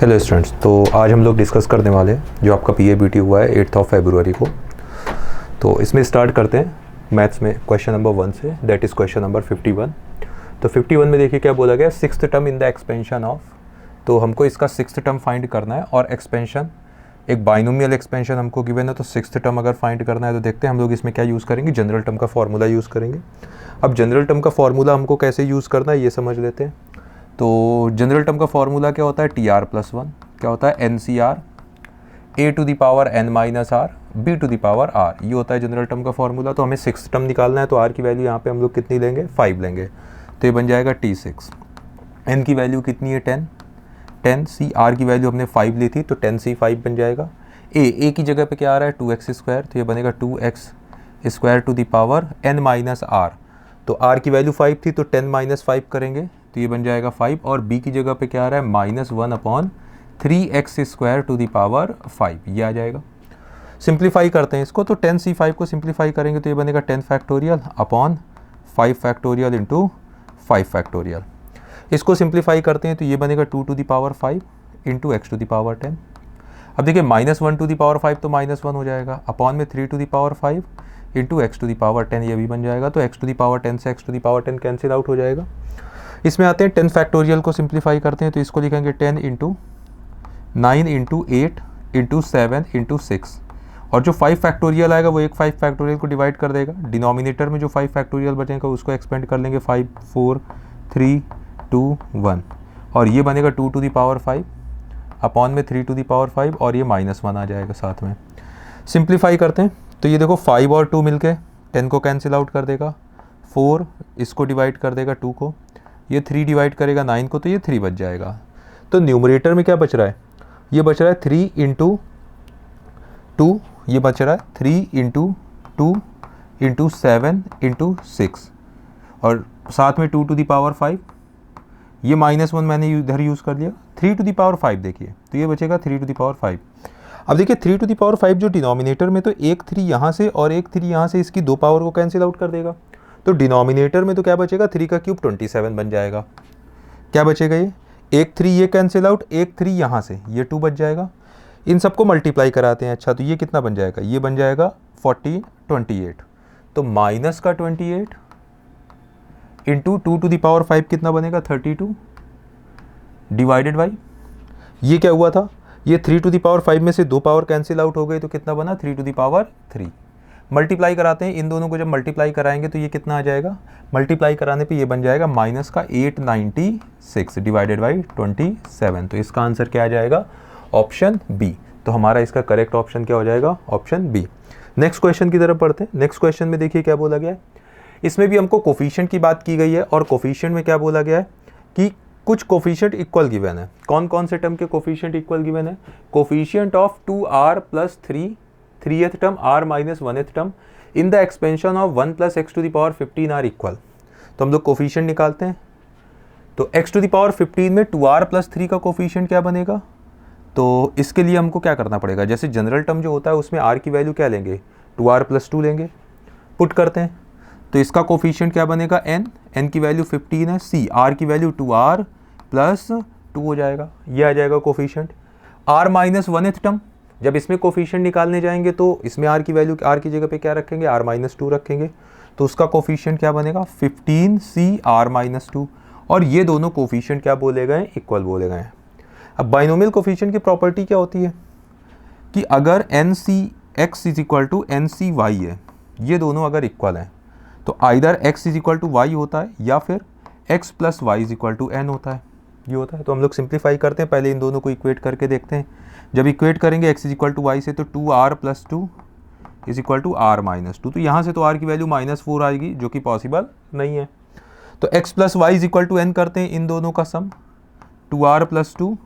Hello students, तो आज हम लोग डिस्कस करने वाले हैं जो आपका PABT हुआ है 8 फरवरी को। तो इसमें स्टार्ट करते हैं मैथ्स में क्वेश्चन नंबर 1 से, दैट इज़ क्वेश्चन नंबर 51। तो 51 में देखिए क्या बोला गया, sixth term in the expansion of. तो हमको इसका सिक्स्थ टर्म फाइंड करना है और एक्सपेंशन एक बाइनोमियल एक्सपेंशन हमको गिवन है। तो सिक्स्थ टर्म अगर फाइंड करना है तो देखते हैं हम लोग इसमें क्या यूज़ करेंगे, जनरल टर्म का फॉर्मूला यूज़ करेंगे। अब जनरल टर्म का फॉर्मूला हमको कैसे यूज़ करना है ये समझ लेते हैं। तो जनरल टर्म का फॉर्मूला क्या होता है, TR+1 क्या होता है, NCR A⁻n-R B⁻R, ये होता है जनरल टर्म का फॉर्मूला। तो हमें सिक्स टर्म निकालना है, तो R की वैल्यू यहाँ पे हम लोग कितनी लेंगे, 5 लेंगे, तो ये बन जाएगा T6। N की वैल्यू कितनी है, 10 C, R की वैल्यू हमने 5 ली थी तो 10C 5 बन जाएगा। A की जगह पे क्या आ रहा है, 2x², तो ये बनेगा 2x² n-R। तो R की वैल्यू 5 थी तो 10 - 5 करेंगे तो ये बन जाएगा 5। और B की जगह पे क्या आ रहा है, -1/3x² ये आ जाएगा। सिंप्लीफाई करते हैं इसको, तो 10C 5 को सिंप्लीफाई करेंगे तो ये बनेगा 10 factorial upon 5 factorial into 5 factorial. इसको सिंप्लीफाई करते हैं तो ये बनेगा 2⁵ इंटू x⁻10। अब देखिए -1⁵ तो -1 हो जाएगा, अपॉन में 3⁵ इंटू x⁻10 ये भी बन जाएगा। तो x⁻10 से x⁻10 कैंसिल आउट हो जाएगा। इसमें आते हैं 10 फैक्टोरियल को सिंप्लीफाई करते हैं तो इसको लिखेंगे 10 इंटू 9 इंटू 8 इंटू 7 इंटू 6। और जो 5 फैक्टोरियल आएगा वो एक 5 फैक्टोरियल को डिवाइड कर देगा। डिनोमिनेटर में जो 5 फैक्टोरियल बचेगा उसको एक्सपेंड कर लेंगे, 5 4 3 2 1, और ये बनेगा 2⁵ अपॉन में 3⁵ और ये -1 आ जाएगा साथ में। सिंप्लीफाई करते हैं तो ये देखो 5 और 2 मिलके 10 को कैंसिल आउट कर देगा, 4 इसको डिवाइड कर देगा 2 को, ये 3 डिवाइड करेगा 9 को, तो ये 3 बच जाएगा। तो न्यूमरेटर में क्या बच रहा है, ये बच रहा है 3 इंटू 2, ये बच रहा है 3 इंटू 2 इंटू 7 इंटू 6, और साथ में 2⁵, ये -1 मैंने इधर यूज़ कर लिया, 3⁵ देखिए, तो ये बचेगा 3⁵। अब देखिए 3⁵ जो डिनोमिनेटर में, तो एक 3 यहाँ से और एक 3 यहाँ से, इसकी 2 पावर को कैंसिल आउट कर देगा। तो डिनोमिनेटर में तो क्या बचेगा, 3 का क्यूब 27 बन जाएगा। क्या बचेगा, ये एक 3 ये कैंसिल आउट, एक 3 यहाँ से, ये 2 बच जाएगा। इन सबको मल्टीप्लाई कराते हैं। अच्छा, तो ये कितना बन जाएगा, ये बन जाएगा 28। तो माइनस का 28 इंटू 2⁵ कितना बनेगा, 32 डिवाइडेड बाई, ये क्या हुआ था, ये 3⁵ में से 2 पावर कैंसिल आउट हो गई तो कितना बना, 3⁵3। मल्टीप्लाई कराते हैं इन दोनों को, जब मल्टीप्लाई कराएंगे तो ये कितना आ जाएगा, मल्टीप्लाई कराने पे ये बन जाएगा माइनस का 896 डिवाइडेड बाई 27। तो इसका आंसर क्या आ जाएगा, ऑप्शन बी। तो हमारा इसका करेक्ट ऑप्शन क्या हो जाएगा, ऑप्शन बी। नेक्स्ट क्वेश्चन की तरफ बढ़ते हैं। नेक्स्ट क्वेश्चन में देखिए क्या बोला गया है, इसमें भी हमको कोफिशिएंट की बात की गई है, और कोफिशिएंट में क्या बोला गया है कि कुछ कोफिशिएंट इक्वल गिवन है। कौन कौन से टर्म के कोफिशिएंट इक्वल गिवन है, coefficient of 2r + 3 3th term r - 1th term in the expansion of 1 + x⁻15 r equal. तो हम लोग कोफिशिएंट निकालते हैं। तो x⁻15 में 2r + 3 का कोफिशिएंट क्या बनेगा, तो इसके लिए हमको क्या करना पड़ेगा, जैसे जनरल टर्म जो होता है उसमें r की वैल्यू क्या लेंगे, 2r + 2 लेंगे, पुट करते हैं तो इसका कोफिशिएंट क्या बनेगा, n की वैल्यू 15 है, c r की वैल्यू 2r + 2 हो जाएगा, ये आ जाएगा कोफिशिएंट। r - 1th टर्म, जब इसमें कोफिशिएंट निकालने जाएंगे तो इसमें r की वैल्यू, r की जगह पे क्या रखेंगे, r - 2 रखेंगे, तो उसका कोफिशिएंट क्या बनेगा, 15c r - 2, और ये दोनों कोफिशिएंट क्या बोले गए, इक्वल बोले गए हैं। अब बाइनोमियल कोफिशिएंट की प्रॉपर्टी क्या होती है कि अगर NCx = NCy है, ये दोनों अगर इक्वल हैं तो आइदर x = y होता है या फिर x + y = n होता है, ये होता है। तो हम लोग सिंप्लीफाई करते हैं, पहले इन दोनों को इक्वेट करके देखते हैं। जब इक्वेट करेंगे x = y से तो 2r + 2 = r - 2, तो यहाँ से तो r की वैल्यू -4 आएगी जो कि पॉसिबल नहीं है। तो x + y = n करते हैं, इन दोनों का सम 2r + 2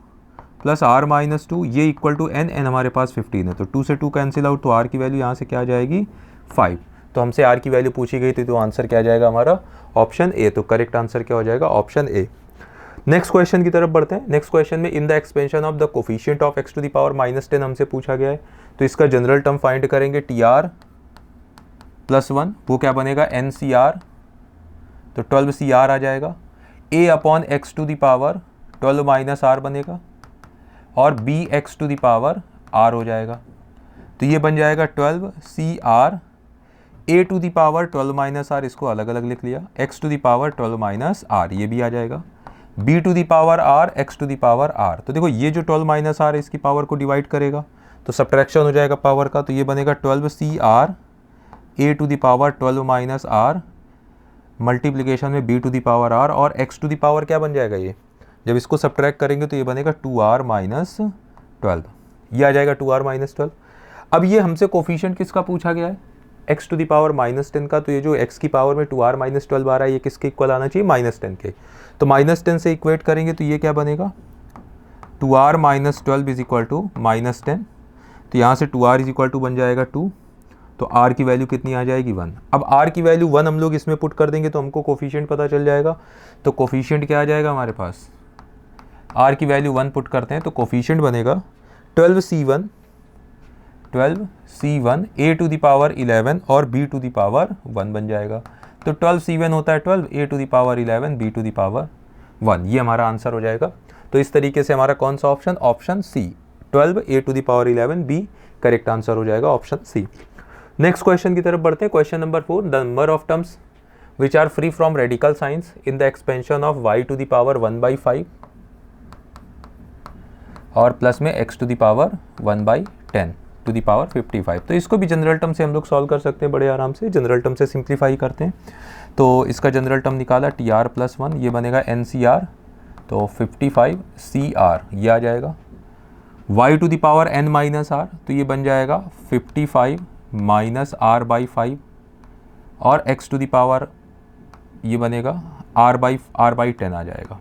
+ r - 2, ये इक्वल टू n हमारे पास 15 है, तो 2 से 2 कैंसिल आउट, तो r की वैल्यू यहाँ से क्या आ जाएगी, 5। तो हमसे r की वैल्यू पूछी गई थी, तो आंसर क्या आ जाएगा हमारा, ऑप्शन ए। तो करेक्ट आंसर क्या हो जाएगा, ऑप्शन ए। नेक्स्ट क्वेश्चन की तरफ बढ़ते हैं। नेक्स्ट क्वेश्चन में इन the expansion of the coefficient of x⁻ -10 हमसे पूछा गया है। तो इसका जनरल टर्म फाइंड करेंगे, TR+1, वो क्या बनेगा, NCR, तो 12CR आ जाएगा, a/x⁻12 - r बनेगा, और b x to the power r हो जाएगा। तो ये बन जाएगा 12 सी r a to the power 12 minus r, इसको अलग अलग लिख लिया, x to the power 12 minus r, ये भी आ जाएगा, b to the power r x to the power r. तो देखो ये जो 12 माइनस आर इसकी पावर को डिवाइड करेगा तो सब्ट्रैक्शन हो जाएगा पावर का, तो ये बनेगा 12 सी r a to the power 12 minus r multiplication में b to the power r, और एक्स टू द पावर क्या बन जाएगा, ये जब इसको सब्ट्रैक्ट करेंगे तो ये बनेगा 2r माइनस 12, ये आ जाएगा 2r माइनस 12। अब ये हमसे कोफिशिएंट किसका पूछा गया है, x टू द पावर -10 का, तो ये जो x की पावर में 2r माइनस 12 आ रहा है ये किसके इक्वल आना चाहिए, -10 के। तो -10 से इक्वेट करेंगे तो ये क्या बनेगा, 2r minus 12 is equal to -10, तो यहाँ से 2r इज इक्वल टू बन जाएगा 2, तो r की वैल्यू कितनी आ जाएगी 1। अब r की वैल्यू 1 हम लोग इसमें पुट कर देंगे तो हमको कोफिशिएंट पता चल जाएगा। तो कोफिशिएंट क्या आ जाएगा हमारे पास, r की वैल्यू 1 पुट करते हैं तो कोफिशिएंट बनेगा 12c1 a to the power 11 और b टू द पावर 1 बन जाएगा। तो 12c1 होता है 12, a to the power 11, b to the power 1, ये हमारा आंसर हो जाएगा। तो इस तरीके से हमारा कौन सा option, option c 12 a to the power 11 b correct answer हो जाएगा, ऑप्शन सी। नेक्स्ट क्वेश्चन की तरफ बढ़ते हैं। Question number 4, the number of terms which are free from radical science in the expansion of y to the power 1/5 और plus में x to the power 1/10 to the power 55। तो इसको भी general term से हम लोग सॉल्व कर सकते हैं बड़े आराम से, जनरल टर्म से सिंप्लीफाई करते हैं। तो इसका जनरल टर्म निकाला tr प्लस 1, ये बनेगा ncr, तो 55cr ये आ जाएगा, y to the power n minus r, तो ये बन जाएगा 55 माइनस r/5 और x टू द पावर ये बनेगा r/10 आ जाएगा।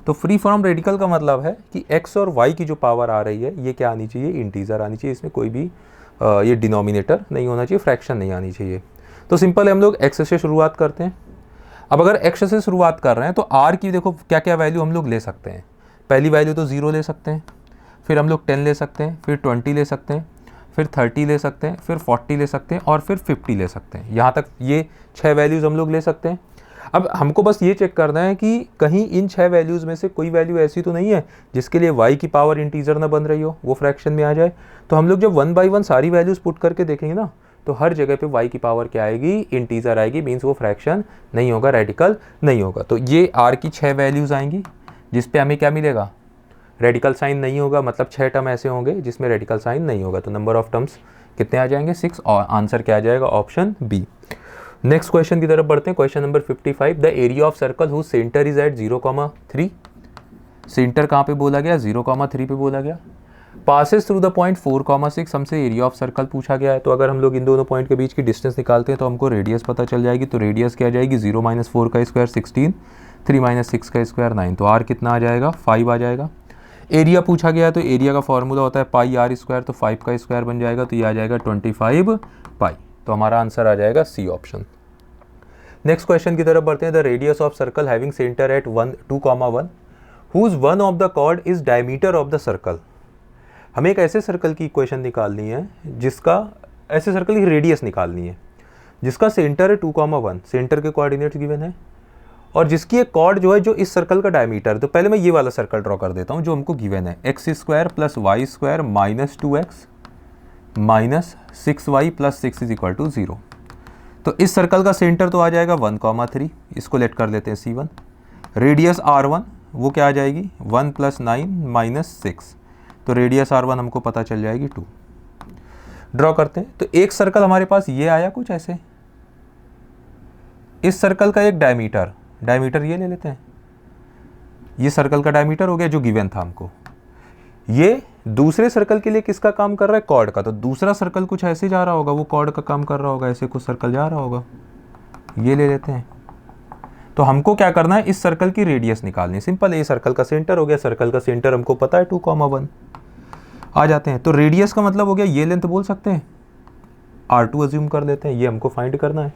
तो फ्री फ्रॉम रेडिकल का मतलब है कि x और y की जो पावर आ रही है ये क्या आनी चाहिए, इंटीजर आनी चाहिए, इसमें कोई भी ये डिनोमिनेटर नहीं होना चाहिए, फ्रैक्शन नहीं आनी चाहिए। तो सिंपल है, हम लोग x से शुरुआत करते हैं। अब अगर x से शुरुआत कर रहे हैं तो r की देखो क्या क्या वैल्यू हम लोग ले सकते हैं। पहली वैल्यू तो 0 ले सकते हैं, फिर हम लोग 10 ले सकते हैं, फिर 20 ले सकते हैं, फिर 30 ले सकते हैं, फिर 40 ले सकते हैं और फिर 50 ले सकते हैं। यहाँ तक ये 6 वैल्यूज़ हम लोग ले सकते हैं। अब हमको बस ये चेक करना है कि कहीं इन 6 वैल्यूज़ में से कोई वैल्यू ऐसी तो नहीं है जिसके लिए y की पावर इंटीजर ना बन रही हो, वो फ्रैक्शन में आ जाए। तो हम लोग जब 1 बाई 1 सारी वैल्यूज़ पुट करके देखेंगे ना, तो हर जगह पे y की पावर क्या आएगी, इंटीजर आएगी, मीन्स वो फ्रैक्शन नहीं होगा, रेडिकल नहीं होगा। तो ये r की 6 वैल्यूज़ आएंगी जिस पे हमें क्या मिलेगा, रेडिकल साइन नहीं होगा, मतलब 6 टर्म ऐसे होंगे जिसमें रेडिकल साइन नहीं होगा। तो नंबर ऑफ टर्म्स कितने आ जाएंगे, 6, और आंसर क्या आ जाएगा, ऑप्शन बी। नेक्स्ट क्वेश्चन की तरफ बढ़ते हैं। Question number 55, the area of circle whose centre is at 0,3, centre कहाँ पे बोला गया, 0,3 पे बोला गया, पासेस थ्रू द पॉइंट 4,6, हमसे एरिया ऑफ सर्कल पूछा गया है। तो अगर हम लोग इन दोनों पॉइंट के बीच की डिस्टेंस निकालते हैं तो हमको रेडियस पता चल जाएगी। तो रेडियस क्या आ जाएगी, 0 - 4 का स्क्वायर 16, 3 - 6 का स्क्वायर 9, तो r कितना आ जाएगा, 5 आ जाएगा। एरिया पूछा गया तो एरिया का फॉर्मूला होता है पाई r स्क्वायर, तो 5 का स्क्वायर बन जाएगा, तो ये आ जाएगा 25 पाई। तो हमारा आंसर आ जाएगा सी ऑप्शन। नेक्स्ट क्वेश्चन की तरफ बढ़ते हैं। The radius of circle having centre at 2,1 whose one of the chord is diameter of the circle. हमें एक ऐसे सर्कल की इक्वेशन निकालनी है जिसका, ऐसे सर्कल की रेडियस निकालनी है जिसका सेंटर है 2,1, सेंटर के कोऑर्डिनेट्स गिवन है, और जिसकी एक कॉर्ड जो है जो इस सर्कल का डायमीटर। तो पहले मैं ये वाला सर्कल ड्रॉ कर देता हूँ जो हमको गिवन है, x square plus Y square minus 2x minus 6y plus 6 is equal to 0। तो इस सर्कल का सेंटर तो आ जाएगा 1,3, इसको लेट कर लेते हैं C1। रेडियस R1 वो क्या आ जाएगी, 1 + 9 - 6, तो रेडियस R1 हमको पता चल जाएगी 2। ड्रॉ करते हैं। तो एक सर्कल हमारे पास ये आया कुछ ऐसे, इस सर्कल का एक डायमीटर ये ले लेते हैं, ये सर्कल का डायमीटर हो गया जो गिवन था हमको। ये दूसरे सर्कल के लिए किसका काम कर रहा है, कॉर्ड का। तो दूसरा सर्कल कुछ ऐसे जा रहा होगा, वो कॉर्ड का काम कर रहा होगा, ऐसे कुछ सर्कल जा रहा होगा, ये ले लेते हैं। तो हमको क्या करना है, इस सर्कल की रेडियस निकालनी। सिंपल है, ये सर्कल का सेंटर हो गया, सर्कल का सेंटर हमको पता है 2,1। आ जाते हैं, तो रेडियस का मतलब हो गया ये लेंथ बोल सकते हैं, R2 अज्यूम कर लेते हैं, ये हमको फाइंड करना है।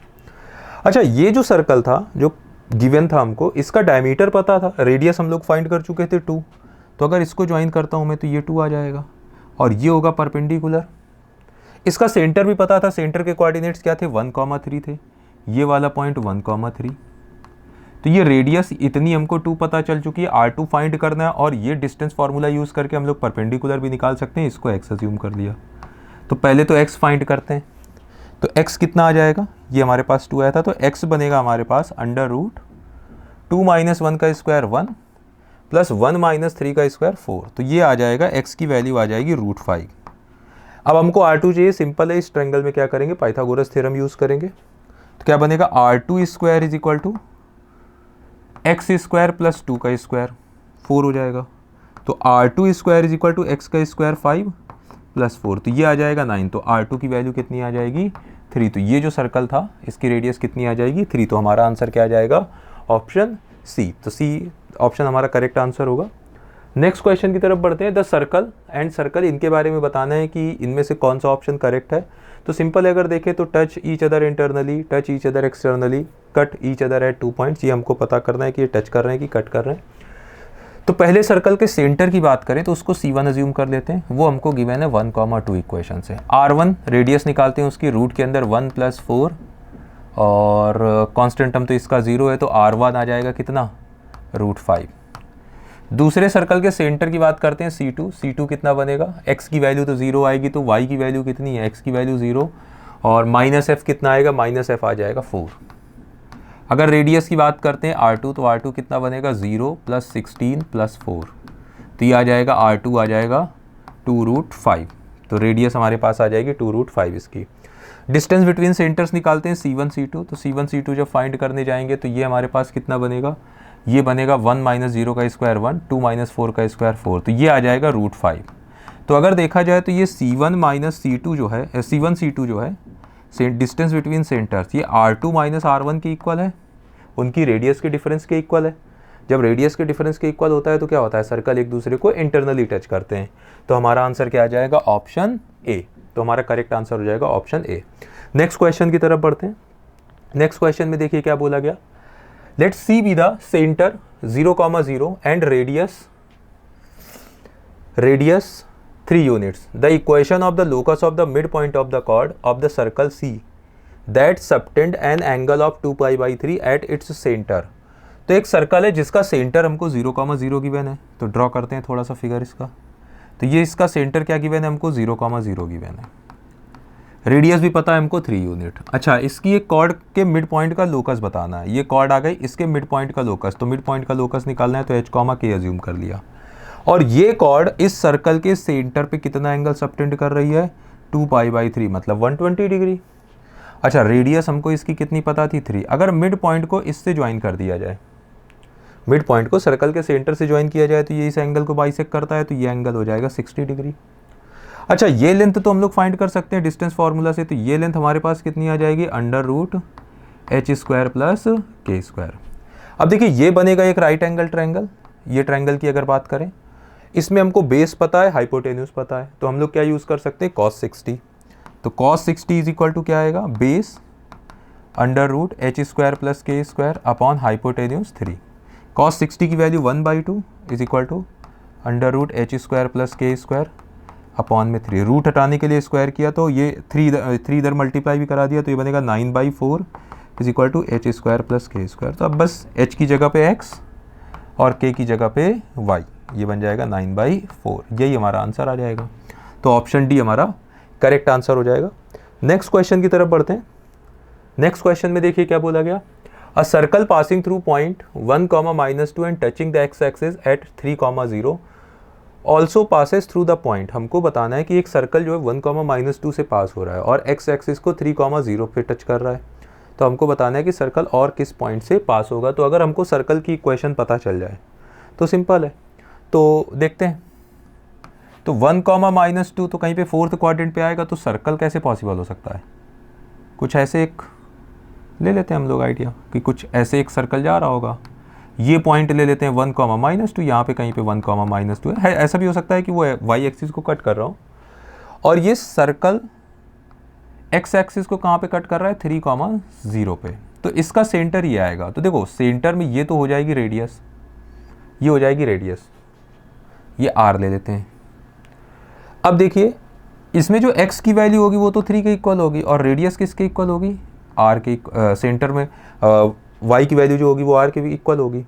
अच्छा, ये जो सर्कल था जो गिवन था हमको, इसका डायमीटर पता था, रेडियस हम लोग फाइंड कर चुके थे 2, तो अगर इसको ज्वाइन करता हूँ मैं तो ये 2 आ जाएगा, और ये होगा परपेंडिकुलर। इसका सेंटर भी पता था, सेंटर के कोऑर्डिनेट्स क्या थे, 1,3 थे, ये वाला पॉइंट 1,3, तो ये रेडियस इतनी हमको 2 पता चल चुकी है, R2 फाइंड करना है, और ये डिस्टेंस फार्मूला यूज़ करके हम लोग परपेंडिकुलर भी निकाल सकते हैं, इसको x अज्यूम कर लिया। तो पहले तो x फाइंड करते हैं, तो x कितना आ जाएगा, ये हमारे पास 2 आया था, तो x बनेगा हमारे पास अंडर रूट 2 माइनस 1 का स्क्वायर 1 प्लस 1 माइनस 3 का स्क्वायर 4, तो ये आ जाएगा x की वैल्यू आ जाएगी √5। अब हमको R2 चाहिए, सिंपल है, इस ट्रायंगल में क्या करेंगे, पाइथागोरस थ्योरम यूज़ करेंगे। तो क्या बनेगा, R2 square is equal to X square plus 2 का स्क्वायर 4 हो जाएगा। तो R2 square is equal to X का स्क्वायर 5 प्लस 4, तो ये आ जाएगा 9। तो R2 की वैल्यू कितनी आ जाएगी, 3। तो ये जो सर्कल था इसकी रेडियस कितनी आ जाएगी, 3। तो हमारा आंसर क्या आ जाएगा, ऑप्शन सी। तो सी ऑप्शन हमारा करेक्ट आंसर होगा। नेक्स्ट क्वेश्चन की तरफ बढ़ते हैं। द सर्कल एंड सर्कल, इनके बारे में बताना है कि इनमें से कौन सा ऑप्शन करेक्ट है। तो सिंपल है, अगर देखें तो touch each other internally, touch each other externally, cut each other at 2 points, ये हमको पता करना है कि ये टच कर रहे हैं कि कट कर रहे हैं। तो पहले सर्कल के सेंटर की बात करें तो उसको C1 अज्यूम कर लेते हैं, वो हमको गिवन है 1, 2 इक्वेशन से। R1 रेडियस निकालते हैं उसकी, रूट के अंदर 1 प्लस 4 और कांस्टेंट टर्म तो इसका 0 है, तो R1 आ जाएगा कितना, √5। दूसरे सर्कल के सेंटर की बात करते हैं C2 कितना बनेगा, x की वैल्यू तो 0 आएगी, तो y की वैल्यू कितनी है, x की वैल्यू 0, और माइनस f कितना आएगा, माइनस f आ जाएगा 4। अगर रेडियस की बात करते हैं R2, तो R2 कितना बनेगा, 0 प्लस 16 प्लस 4, तो ये आ जाएगा R2 आ जाएगा 2√5। तो रेडियस हमारे पास आ जाएगी 2√5 इसकी। डिस्टेंस बिटवीन सेंटर्स निकालते हैं C1 C2, तो C1 C2 जब फाइंड करने जाएंगे तो ये हमारे पास कितना बनेगा, ये बनेगा 1 माइनस 0 का स्क्वायर 1, 2 माइनस 4 का स्क्वायर 4, तो ये आ जाएगा √5। तो अगर देखा जाए तो ये C1 माइनस C2 जो है, C1 C2 जो है डिस्टेंस बिटवीन सेंटर्स, ये R2 माइनस R1 के इक्वल है, उनकी रेडियस के डिफरेंस के इक्वल है। जब रेडियस के डिफरेंस के इक्वल होता है तो क्या होता है, सर्कल एक दूसरे को इंटरनली टच करते हैं। तो हमारा आंसर क्या आ जाएगा, ऑप्शन ए। तो हमारा करेक्ट आंसर हो जाएगा ऑप्शन ए। नेक्स्ट क्वेश्चन की तरफ बढ़ते हैं। नेक्स्ट क्वेश्चन में देखिए क्या बोला गया, let C be the centre 0, and radius 3 units. The equation of the locus of the mid point of the chord of the circle C that subtend an angle of 2π/3 at its centre. तो एक circle है जिसका centre हमको 0, given है, तो draw करते हैं थोड़ा सा फिगर इसका। तो ये इसका सेंटर क्या गिवन है हमको, 0, गिवन है। रेडियस भी पता है हमको 3 यूनिट। अच्छा, इसकी एक कॉर्ड के मिड पॉइंट का लोकस बताना है। ये कॉर्ड आ गई, इसके मिड पॉइंट का लोकस, तो मिड पॉइंट का लोकस निकालना है, तो h, k अज्यूम कर लिया। और ये कॉर्ड इस सर्कल के सेंटर पे कितना एंगल सबटेंड कर रही है, 2π/3 मतलब 120 डिग्री। अच्छा, रेडियस हमको इसकी कितनी पता थी, 3। अगर मिड पॉइंट को इससे ज्वाइन कर दिया जाए, मिड पॉइंट को सर्कल के सेंटर से ज्वाइन किया जाए, तो ये इस एंगल को बाइसेक्ट करता है, तो ये एंगल हो जाएगा 60 डिग्री। अच्छा, ये लेंथ तो हम लोग फाइंड कर सकते हैं डिस्टेंस फार्मूला से, तो ये लेंथ हमारे पास कितनी आ जाएगी, √h² प्लस k²। अब देखिए ये बनेगा एक राइट एंगल ट्रायंगल। ये ट्रायंगल की अगर बात करें, इसमें हमको बेस पता है, हाइपोटेन्यूज पता है, तो हम लोग क्या यूज़ कर सकते हैं, cos 60। तो cos 60 इज इक्वल टू क्या आएगा, base √h² plus k² upon hypotenuse 3। cos 60 की value 1/2 is equal to √h² plus k² upon में 3। रूट हटाने के लिए स्क्वायर किया तो ये 3 इधर मल्टीप्लाई भी करा दिया, तो ये बनेगा 9/4 is equal to h² plus k²। तो अब बस h की जगह पे x और k की जगह पे y, ये बन जाएगा 9/4। यही हमारा आंसर आ जाएगा। तो ऑप्शन डी हमारा करेक्ट आंसर हो जाएगा। नेक्स्ट क्वेश्चन की तरफ बढ़ते हैं। नेक्स्ट क्वेश्चन में देखिए क्या बोला गया, a circle passing through point 1, -2 and touching the x axis at 3, 0 also passes through the point. हमको बताना है कि एक सर्कल जो है 1, -2 से पास हो रहा है और एक्स एक्सिस को 3, 0 पे टच कर रहा है। तो हमको बताना है कि सर्कल और किस पॉइंट से पास होगा। तो अगर हमको सर्कल की इक्वेशन पता चल जाए तो सिंपल है, तो देखते हैं। तो 1, -2 तो कहीं पे 4th क्वाड्रेंट पे आएगा, तो सर्कल कैसे पॉसिबल हो सकता है। कुछ ऐसे एक ले लेते हैं हम लोग आइडिया कि कुछ ऐसे एक सर्कल जा रहा होगा। ये पॉइंट ले लेते हैं 1, -2, यहाँ पे कहीं पे 1, -2 है। ऐसा भी हो सकता है कि वो वाई एक्सिस को कट कर रहा हो और ये सर्कल एक्स एक्सिस को कहाँ पे कट कर रहा है, 3, 0 पे। तो इसका सेंटर ये आएगा। तो देखो सेंटर में ये तो हो जाएगी रेडियस, ये हो जाएगी रेडियस, ये आर ले लेते हैं। अब देखिए इसमें जो x की वैल्यू होगी वो तो 3 के इक्वल होगी और रेडियस किसके इक्वल होगी, r के। सेंटर में y की वैल्यू जो होगी वो r के भी इक्वल होगी।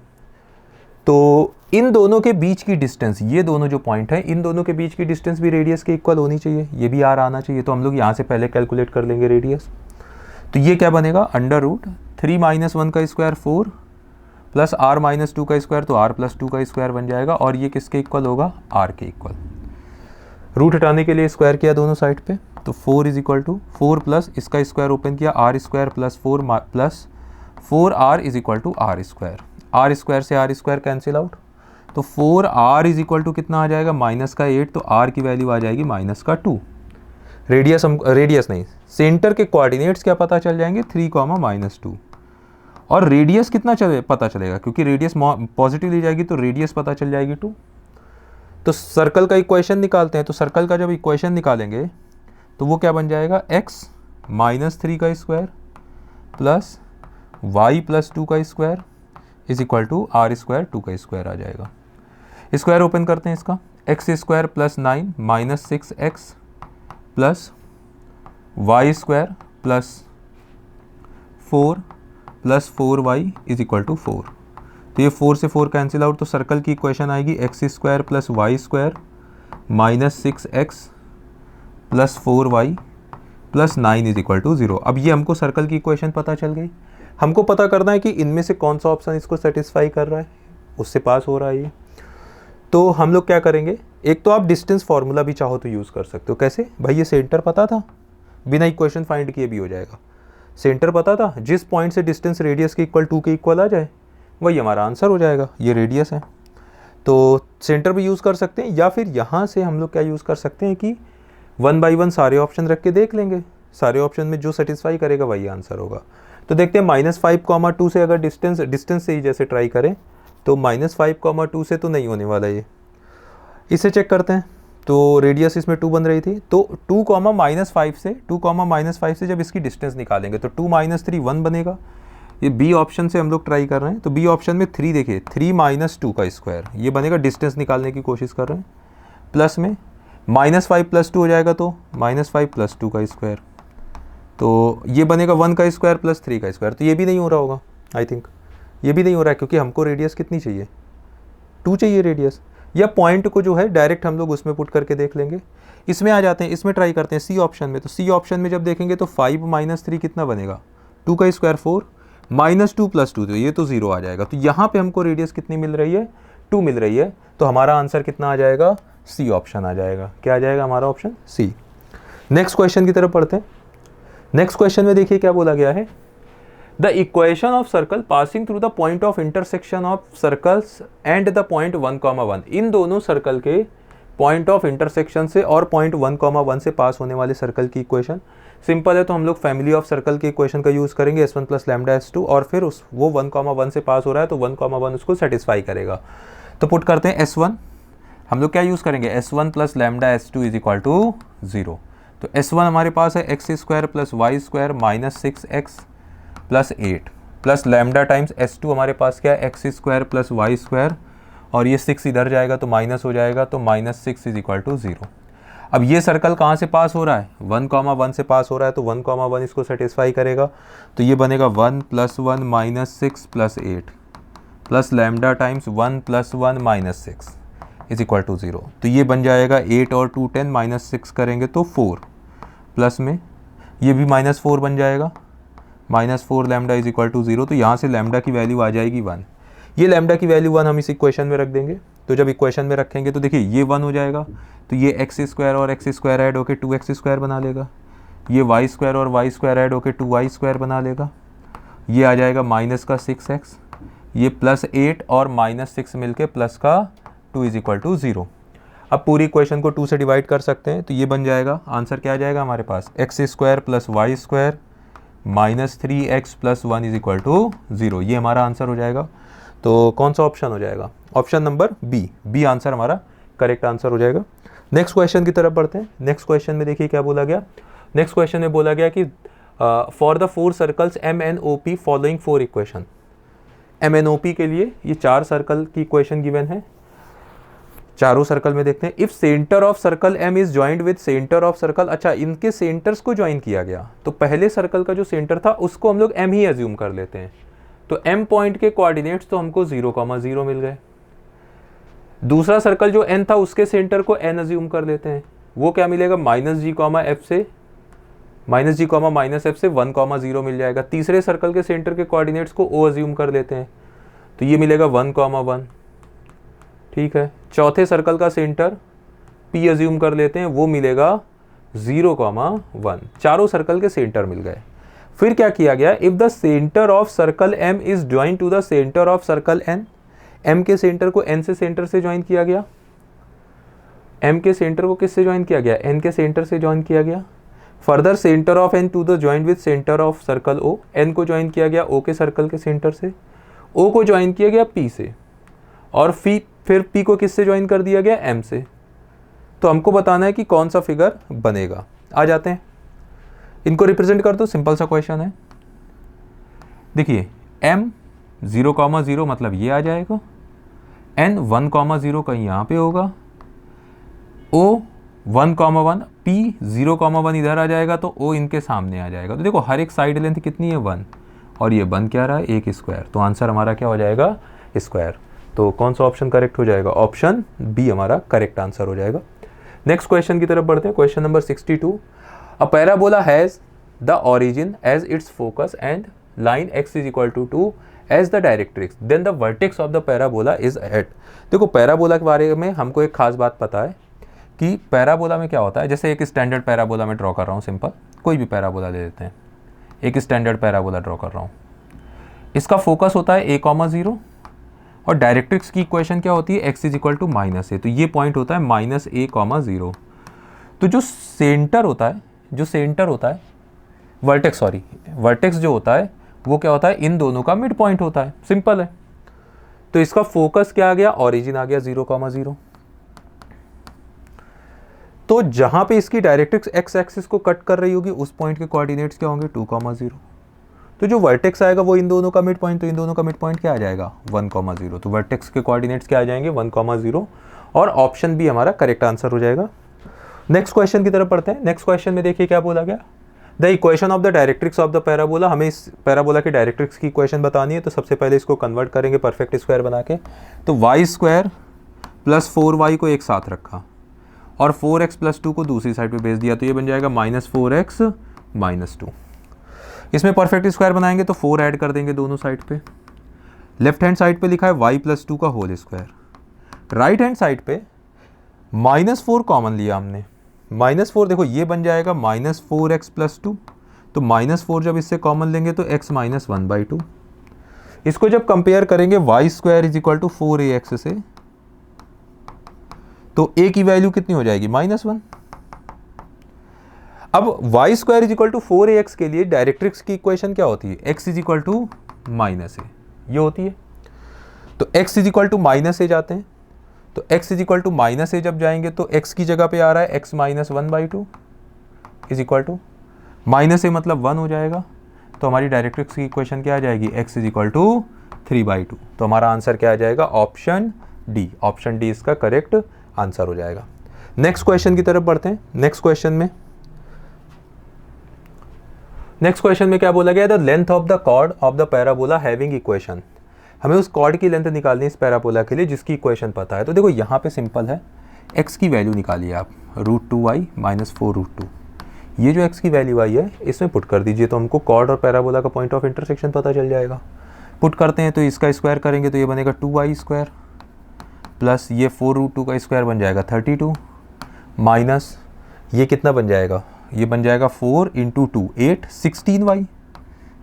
तो इन दोनों के बीच की डिस्टेंस, ये दोनों जो पॉइंट है इन दोनों के बीच की डिस्टेंस भी रेडियस के इक्वल होनी चाहिए, ये भी r आना चाहिए। तो हम लोग यहाँ से पहले कैलकुलेट कर लेंगे रेडियस। तो ये क्या बनेगा, अंडर रूट 3 - 1 का स्क्वायर 4 प्लस r - 2 का स्क्वायर, तो r + 2 का स्क्वायर बन जाएगा। और ये किसके इक्वल होगा, r के इक्वल। रूट हटाने के लिए स्क्वायर किया दोनों साइड पे, तो 4 = 4 प्लस इसका स्क्वायर ओपन किया r² plus 4 plus 4r = r square. r square से r स्क्वायर कैंसिल आउट, तो 4r = कितना आ जाएगा, -8। तो r की वैल्यू आ जाएगी -2। रेडियस रेडियस नहीं, सेंटर के कोऑर्डिनेट्स क्या पता चल जाएंगे, 3, -2। और रेडियस कितना पता चलेगा, क्योंकि रेडियस पॉजिटिव ली जाएगी तो रेडियस पता चल जाएगी 2। तो सर्कल का इक्वेशन निकालते हैं। तो सर्कल का जब इक्वेशन निकालेंगे तो वो क्या बन जाएगा, x -3 का स्क्वायर प्लस y + 2 का स्क्वायर = r² 2 का स्क्वायर आ जाएगा। स्क्वायर ओपन करते हैं इसका, x² + 9 - 6x plus y² plus 4 plus 4y = 4। तो ये 4 से 4 कैंसिल आउट, तो सर्कल की इक्वेशन आएगी x² plus y² -6x plus 4y plus 9 = 0। अब ये हमको सर्कल की इक्वेशन पता चल गई। हमको पता करना है कि इनमें से कौन सा ऑप्शन इसको सेटिस्फाई कर रहा है, उससे पास हो रहा है ये। तो हम लोग क्या करेंगे, एक तो आप डिस्टेंस फार्मूला भी चाहो तो यूज़ कर सकते हो। कैसे भाई, ये सेंटर पता था, बिना इक्वेशन फाइंड किए भी हो जाएगा। सेंटर पता था, जिस पॉइंट से डिस्टेंस रेडियस के इक्वल 2 के इक्वल आ जाए वही हमारा आंसर हो जाएगा। ये रेडियस है, तो सेंटर भी यूज़ कर सकते हैं, या फिर यहाँ से हम लोग क्या यूज़ कर सकते हैं कि 1 बाई 1 सारे ऑप्शन रख के देख लेंगे, सारे ऑप्शन में जो सेटिस्फाई करेगा वही आंसर होगा। तो देखते हैं -5, 2 से अगर डिस्टेंस से ही जैसे ट्राई करें तो -5, 2 से तो नहीं होने वाला ये। इसे चेक करते हैं। तो रेडियस इसमें 2 बन रही थी, तो 2, -5 से जब इसकी डिस्टेंस निकालेंगे तो 2 - 3 1 बनेगा। ये बी ऑप्शन से हम लोग ट्राई कर रहे हैं। तो बी ऑप्शन में 3 देखिए, 3 - 2 का स्क्वायर ये बनेगा, डिस्टेंस निकालने की कोशिश कर रहे हैं। प्लस में -5 + 2 हो जाएगा, तो -5 + 2 का स्क्वायर, तो ये बनेगा 1 का स्क्वायर प्लस 3 का स्क्वायर। तो ये भी नहीं हो रहा होगा, आई थिंक ये भी नहीं हो रहा है, क्योंकि हमको रेडियस कितनी चाहिए, 2 चाहिए रेडियस। या पॉइंट को जो है डायरेक्ट हम लोग उसमें पुट करके देख लेंगे। इसमें आ जाते हैं, इसमें ट्राई करते हैं सी ऑप्शन में। तो सी ऑप्शन में जब देखेंगे तो 5 - 3 कितना बनेगा, 2 का स्क्वायर 4 -2 + 2, तो ये तो 0 आ जाएगा। तो यहाँ पे हमको रेडियस कितनी मिल रही है, 2 मिल रही है। तो हमारा आंसर कितना आ जाएगा, सी ऑप्शन आ जाएगा। क्या आ जाएगा हमारा ऑप्शन, सी। नेक्स्ट क्वेश्चन की तरफ पढ़ते हैं। नेक्स्ट क्वेश्चन में देखिए क्या बोला गया है, the equation of circle passing through the point of intersection of circles and the point 1, 1। इन दोनों सर्कल के पॉइंट ऑफ इंटरसेक्शन से और पॉइंट 1, 1 से पास होने वाले सर्कल की इक्वेशन सिंपल है। तो हम लोग फैमिली ऑफ सर्कल के इक्वेशन का यूज़ करेंगे, S1 + λ S2, और फिर वो 1, 1 से पास हो रहा है तो 1, 1 उसको सेटिस्फाई करेगा। तो पुट करते हैं S1, हम लोग क्या यूज़ करेंगे, S1 + λ S2 = 0। तो S1 हमारे पास है x² + y² -6x plus 8 plus lambda times S2 हमारे पास क्या है, x² + y², और ये 6 इधर जाएगा तो माइनस हो जाएगा, तो -6 = 0। अब ये सर्कल कहाँ से पास हो रहा है, 1, 1 से पास हो रहा है, तो 1, 1 इसको सेटिस्फाई करेगा। तो ये बनेगा 1 + 1 -6 + 8 प्लस लैम्डा टाइम्स 1 + 1 -6 = 0। तो ये बन जाएगा 8 और 2 10, -6 करेंगे तो 4, प्लस में ये भी -4 बन जाएगा, -4 लैम्डा = 0। तो यहाँ से लैम्डा की वैल्यू आ जाएगी 1। ये लैम्डा की वैल्यू 1 हम इस इक्वेशन में रख देंगे। तो जब इक्वेशन में रखेंगे तो देखिए ये 1 हो जाएगा, तो ये x² और x² ऐड होकर 2x² बना लेगा, ये y² और y² ऐड होकर 2y² बना लेगा, ये आ जाएगा -6x, ये +8 और -6 मिलके प्लस का 2 = 0। अब पूरी इक्वेशन को 2 से डिवाइड कर सकते हैं, तो ये बन जाएगा, आंसर क्या आ जाएगा हमारे पास, x² + y² -3x + 1 = 0। ये हमारा आंसर हो जाएगा। तो कौन सा ऑप्शन हो जाएगा, ऑप्शन नंबर बी आंसर हमारा करेक्ट आंसर हो जाएगा। नेक्स्ट क्वेश्चन की तरफ बढ़ते हैं। नेक्स्ट क्वेश्चन में देखिए क्या बोला गया। नेक्स्ट क्वेश्चन में बोला गया कि for the 4 circles MNOP following 4 equation. MNOP के लिए ये 4 सर्कल की इक्वेशन गिवन है। चारों सर्कल में देखते हैं, if centre of circle M is joint with centre of circle, अच्छा इनके सेंटर्स को ज्वाइन किया गया, तो पहले सर्कल का जो सेंटर था उसको हम लोग M ही एज्यूम कर लेते हैं। तो m पॉइंट के कोऑर्डिनेट्स तो हमको 0,0 मिल गए। दूसरा सर्कल जो n था उसके सेंटर को n अज्यूम कर लेते हैं, वो क्या मिलेगा -g,f से -g,-f से 1,0 मिल जाएगा। तीसरे सर्कल के सेंटर के कोऑर्डिनेट्स को o अज्यूम कर लेते हैं, तो ये मिलेगा 1,1। ठीक है, चौथे सर्कल का सेंटर p अज्यूम कर लेते हैं, वो मिलेगा 0,1। चारों सर्कल के सेंटर मिल गए। फिर क्या किया गया, if the centre of circle m is join to the centre of circle n, m के सेंटर को n से सेंटर से ज्वाइन किया गया, m के सेंटर को किससे ज्वाइन किया गया, n के सेंटर से ज्वाइन किया गया। Further centre of n to the join with centre of circle o, n को ज्वाइन किया गया o के सर्कल के सेंटर से, o को ज्वाइन किया गया p से, और फिर p को किससे ज्वाइन कर दिया गया, m से। तो हमको बताना है कि कौन सा फिगर बनेगा। आ जाते हैं, इनको रिप्रेजेंट कर दो, सिंपल सा क्वेश्चन है। देखिए m 0,0 मतलब ये आ जाएगा, n 1,0 कहीं यहाँ पे होगा, o 1,1, p 0,1 इधर आ जाएगा, तो o इनके सामने आ जाएगा। तो देखो हर एक साइड लेंथ कितनी है 1, और ये बन क्या रहा है, 1 स्क्वायर। तो आंसर हमारा क्या हो जाएगा, स्क्वायर। तो कौन सा ऑप्शन करेक्ट हो जाएगा, ऑप्शन बी हमारा करेक्ट आंसर हो जाएगा। नेक्स्ट क्वेश्चन की तरफ बढ़ते हैं, question number 62। A parabola has the origin as its focus and line x is equal to 2 as the directrix, then the vertex of the parabola is at. देखो parabola के बारे में हमको एक खास बात पता है कि पैराबोला में क्या होता है। जैसे एक स्टैंडर्ड पैराबोला में ड्रॉ कर रहा हूँ, सिंपल कोई भी पैराबोला ले लेते हैं, एक स्टैंडर्ड पैराबोला ड्रॉ कर रहा हूँ। इसका फोकस होता है a,0 और डायरेक्ट्रिक्स की इक्वेशन क्या होती है, x is equal to -a। तो ये पॉइंट होता है -a,0। तो जो सेंटर होता है वर्टेक्स जो होता है वो क्या होता है, इन दोनों का मिड पॉइंट होता है, सिंपल है। तो इसका फोकस क्या आ गया, ओरिजिन आ गया 0,0। तो जहां पे इसकी डायरेक्ट्रिक्स x एक्सिस को कट कर रही होगी उस पॉइंट के कोऑर्डिनेट्स क्या होंगे, 2,0। तो जो वर्टेक्स आएगा वो इन दोनों का मिड पॉइंट, तो इन दोनों का मिड पॉइंट क्या आ जाएगा, 1,0। तो वर्टेक्स के कोऑर्डिनेट्स क्या आ जाएंगे, 1,0, और ऑप्शन बी हमारा करेक्ट आंसर हो जाएगा। नेक्स्ट क्वेश्चन की तरफ पढ़ते हैं। नेक्स्ट क्वेश्चन में देखिए क्या बोला गया, the equation of the directrix of the parabola. हमें इस पैराबोला की डायरेक्ट्रिक्स की इक्वेशन बतानी है, तो सबसे पहले इसको कन्वर्ट करेंगे परफेक्ट स्क्वायर बना के। तो वाई स्क्वायर प्लस 4y को एक साथ रखा और 4x प्लस 2 को दूसरी साइड पे भेज दिया, तो ये बन जाएगा -4x -2। इसमें परफेक्ट स्क्वायर बनाएंगे तो 4 ऐड कर देंगे दोनों साइड पे। लेफ्ट हैंड साइड पे लिखा है y प्लस 2 का whole square. Right hand side पे -4 कॉमन लिया हमने, -4 देखो ये बन जाएगा -4x प्लस 2। तो -4 जब इससे कॉमन लेंगे तो x -1/2। इसको जब कंपेयर करेंगे y square is equal to 4ax से, तो a की वैल्यू कितनी हो जाएगी, -1। अब y square is equal to 4ax के लिए डायरेक्ट्रिक्स की इक्वेशन क्या होती है, x is equal to -a, ये होती है। तो x is equal to -a जाते हैं, तो x is equal to -a जब जाएंगे तो x की जगह पे आ रहा है x -1/2 is equal to -a मतलब 1 हो जाएगा। तो हमारी डायरेक्ट्रिक्स की इक्वेशन क्या आ जाएगी, x इज इक्वल टू 3/2। तो हमारा आंसर क्या आ जाएगा, ऑप्शन डी। ऑप्शन डी इसका करेक्ट आंसर हो जाएगा। नेक्स्ट क्वेश्चन की तरफ बढ़ते हैं। नेक्स्ट क्वेश्चन में क्या बोला गया, the length of the chord of the parabola having equation. हमें उस कॉर्ड की लेंथ निकालनी है इस पैराबोला के लिए जिसकी इक्वेशन पता है। तो देखो यहाँ पे सिंपल है, x की वैल्यू निकालिए आप, √2y - 4√2। ये जो x की वैल्यू आई है इसमें पुट कर दीजिए, तो हमको कॉर्ड और पैराबोला का पॉइंट ऑफ इंटरसेक्शन पता चल जाएगा। पुट करते हैं तो इसका स्क्वायर करेंगे तो ये बनेगा 2y स्क्वायर प्लस ये 4√2 का स्क्वायर बन जाएगा 32 माइनस ये कितना बन जाएगा, ये बन जाएगा 4 × 2 8 16y,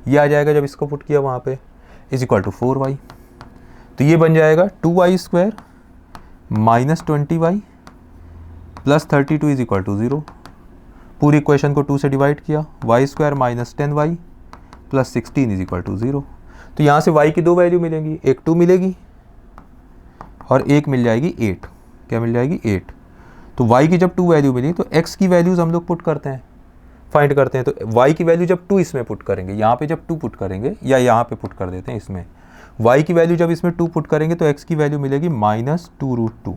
ये आ जाएगा जब इसको पुट किया वहाँ पे, इज इक्वल टू 4y। तो ये बन जाएगा 2y square -20y plus 32 is equal to 0। पूरी इक्वेशन को 2 से डिवाइड किया, y square -10y plus 16 is equal to 0। तो यहाँ से y की दो वैल्यू मिलेंगी, एक 2 मिलेगी और एक मिल जाएगी 8। क्या मिल जाएगी, 8। तो y की जब 2 वैल्यू मिली तो x की वैल्यूज़ हम लोग पुट करते हैं, फाइंड करते हैं। तो y की वैल्यू जब 2 इसमें पुट करेंगे, यहाँ पे जब 2 पुट करेंगे या यहाँ पे पुट कर देते हैं इसमें, y की वैल्यू जब इसमें 2 पुट करेंगे तो x की वैल्यू मिलेगी -2√2।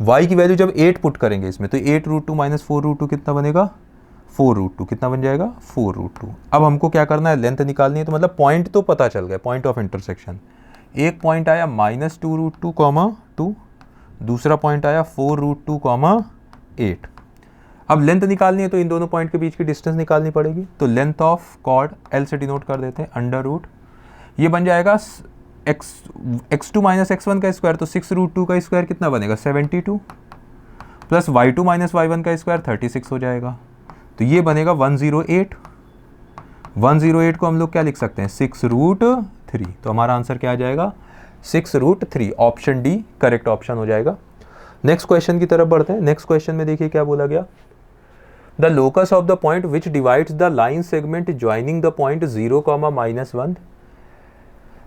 y की वैल्यू जब 8 पुट करेंगे इसमें तो 8√2 - 4√2 कितना बनेगा, 4√2 कितना बन जाएगा 4√2। अब हमको क्या करना है, लेंथ निकालनी है, तो मतलब पॉइंट तो पता चल गया, पॉइंट ऑफ इंटरसेक्शन। एक पॉइंट आया -2√2, 2, दूसरा पॉइंट आया 4√2, 8। अब लेंथ निकालनी है तो इन दोनों पॉइंट के बीच की डिस्टेंस निकालनी पड़ेगी। तो लेंथ ऑफ कॉर्ड L से डिनोट कर देते हैं अंडर रूट, ये बन जाएगा x2 माइनस x1 का स्क्वायर, तो 6√2 का स्क्वायर कितना बनेगा 72, प्लस y2 माइनस y1 का स्क्वायर 36 हो जाएगा, तो ये बनेगा 108। 108 को हम लोग क्या लिख सकते हैं 6√3, तो हमारा आंसर क्या आ जाएगा 6√3। ऑप्शन डी करेक्ट ऑप्शन हो जाएगा। नेक्स्ट क्वेश्चन की तरफ बढ़ते हैं। नेक्स्ट क्वेश्चन में देखिए क्या बोला गया, the locus of the point which divides the line segment joining the point 0, -1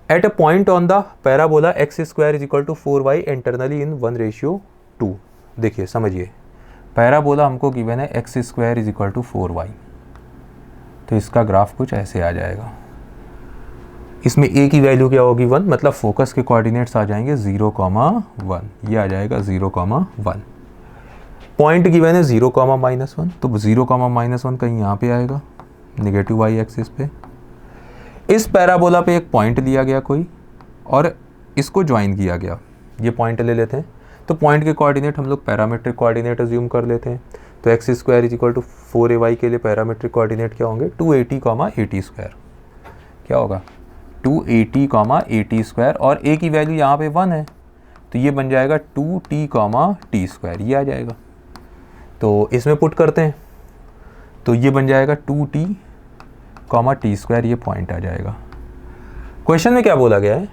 at a point on the parabola x² = 4y internally इन 1:2। देखिए समझिए, पैराबोला हमको गिवन है x² = 4y, तो इसका ग्राफ कुछ ऐसे आ जाएगा। इसमें a की वैल्यू क्या होगी 1, मतलब फोकस के कोऑर्डिनेट्स आ जाएंगे 0, 1, ये आ जाएगा 0, 1। पॉइंट गिवन है 0, -1, तो 0, -1 कहीं यहाँ पे आएगा नेगेटिव y एक्सिस पे। इस पैराबोला पे एक पॉइंट लिया गया कोई और इसको ज्वाइन किया गया, ये पॉइंट ले लेते हैं। तो पॉइंट के कोऑर्डिनेट हम लोग पैरामेट्रिक कोऑर्डिनेट अज्यूम कर लेते हैं। तो x² = 4ay के लिए पैरामेट्रिक कोऑर्डिनेट क्या होंगे 280, 80²। क्या होगा 280, 80², और a की वैल्यू यहाँ पे 1 है, तो ये बन जाएगा 2t, t², ये आ जाएगा। तो इसमें पुट करते हैं, तो ये बन जाएगा 2t, t², ये पॉइंट आ जाएगा। क्वेश्चन में क्या बोला गया है,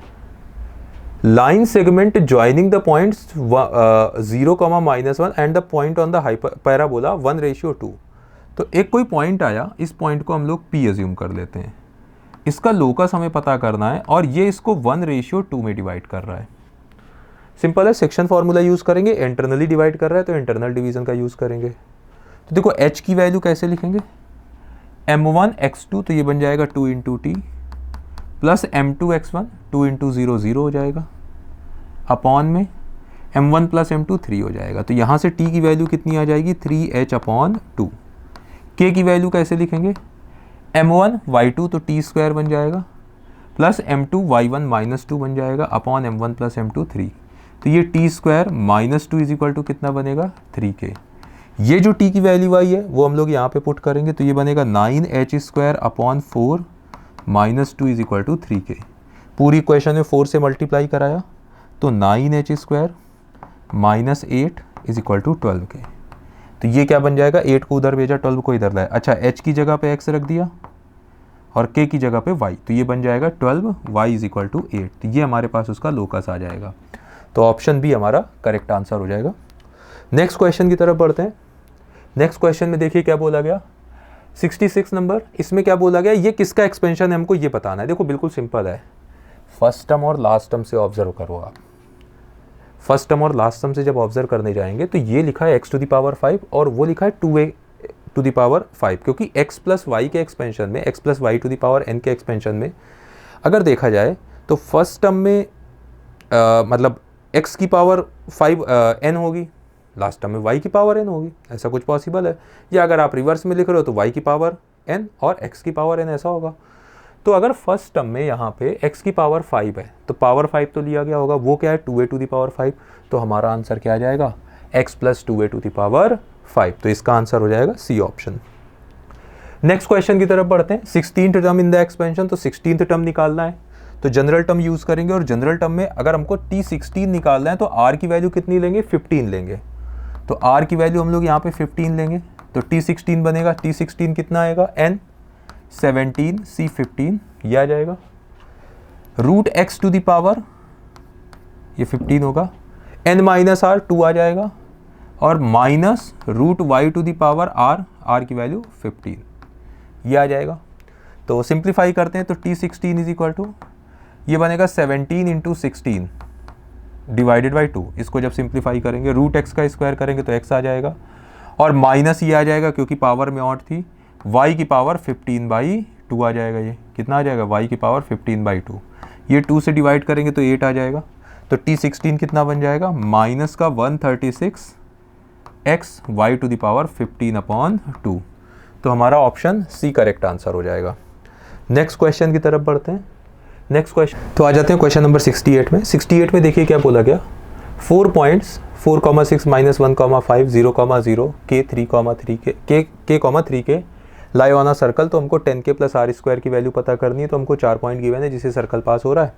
line segment joining the points 0, -1 and the point on the parabola 1:2। तो एक कोई पॉइंट आया, इस पॉइंट को हम लोग p अज्यूम कर लेते हैं, इसका लोकस हमें पता करना है और ये इसको 1:2 में डिवाइड कर रहा है। सिंपल है, सेक्शन फॉर्मूला यूज करेंगे, इंटरनली डिवाइड कर रहा है तो इंटरनल डिवीजन का यूज करेंगे। तो देखो h की वैल्यू कैसे लिखेंगे, m1x2, तो ये बन जाएगा 2 × t, प्लस m2x1, 2 × 0, 0 हो जाएगा, अपॉन में m1 + m2 3 हो जाएगा। तो यहाँ से t की वैल्यू कितनी आ जाएगी 3h/2। k की वैल्यू कैसे लिखेंगे, m1 y2, तो t² बन जाएगा, प्लस m2 y1 -2 बन जाएगा, अपॉन m1 + m2 3। तो ये t² -2 = कितना बनेगा 3k। ये जो t की वैल्यू आई है वो हम लोग यहाँ पे पुट करेंगे, तो ये बनेगा 9h²/4 -2 = 3k। पूरी इक्वेशन में 4 से मल्टीप्लाई कराया तो 9h² -8 = 12k। तो ये क्या बन जाएगा, 8 को उधर भेजा, 12 को इधर लाया। अच्छा, h की जगह पे x रख दिया और k की जगह पे y, तो ये बन जाएगा 12, y = 8। तो ये हमारे पास उसका लोकस आ जाएगा। तो ऑप्शन बी हमारा करेक्ट आंसर हो जाएगा। नेक्स्ट क्वेश्चन की तरफ बढ़ते हैं। नेक्स्ट क्वेश्चन में देखिए क्या बोला गया, 66 नंबर। इसमें क्या बोला गया, ये किसका एक्सपेंशन है हमको ये बताना है। देखो बिल्कुल सिंपल है, फर्स्ट टर्म और लास्ट टर्म से ऑब्जर्व करो आप। फर्स्ट टर्म और लास्ट टर्म से जब ऑब्जर्व करने जाएंगे तो ये लिखा है x⁵ और वो लिखा है 2a⁵, क्योंकि x + y के एक्सपेंशन में, x + y⁴n के एक्सपेंशन में अगर देखा जाए तो फर्स्ट टर्म में मतलब x⁵ n होगी, लास्ट टर्म में y⁵n होगी, ऐसा कुछ पॉसिबल है। या अगर आप रिवर्स में लिख रहे हो तो y⁵n और x⁵n ऐसा होगा। तो अगर फर्स्ट टर्म में यहाँ पे x⁵ है तो पावर 5 तो लिया गया होगा, वो क्या है 2a⁵, तो हमारा आंसर क्या आ जाएगा x + 2a⁵। तो इसका आंसर हो जाएगा सी ऑप्शन। नेक्स्ट क्वेश्चन की तरफ बढ़ते हैं। 16th term in the expansion, तो 16th टर्म निकालना है तो जनरल टर्म यूज करेंगे, और जनरल टर्म में अगर हमको t16 निकालना है तो r की वैल्यू कितनी लेंगे 15 लेंगे। तो r की वैल्यू हम लोग यहाँ पे 15 लेंगे, तो t16 बनेगा, t16 कितना आएगा n 17 c 15, ये आ जाएगा। √x⁴ ये 15 होगा, n - r 2 आ जाएगा, और -√y⁴r, r की वैल्यू 15, ये आ जाएगा। तो सिंप्लीफाई करते हैं तो t16 = ये बनेगा 17 × 16 / 2। इसको जब सिंप्लीफाई करेंगे √x² करेंगे तो x आ जाएगा, और माइनस ये आ जाएगा क्योंकि पावर में ऑड थी, y⁵15/2 आ जाएगा। ये कितना आ जाएगा y⁵15/2, ये 2 से डिवाइड करेंगे तो 8 आ जाएगा। तो t16 कितना बन जाएगा -136 x y⁵15/2। तो हमारा ऑप्शन सी करेक्ट आंसर हो जाएगा। नेक्स्ट क्वेश्चन की तरफ बढ़ते हैं। नेक्स्ट क्वेश्चन तो आ जाते हैं क्वेश्चन नंबर 68 में। 68 में देखिए क्या बोला गया, 4 पॉइंट्स 4,6 -1,5 0,0 k 3 के लाई ऑन अ सर्कल। तो हमको 10k + r² की वैल्यू पता करनी है। तो हमको 4 पॉइंट गिवन है जिसे सर्कल पास हो रहा है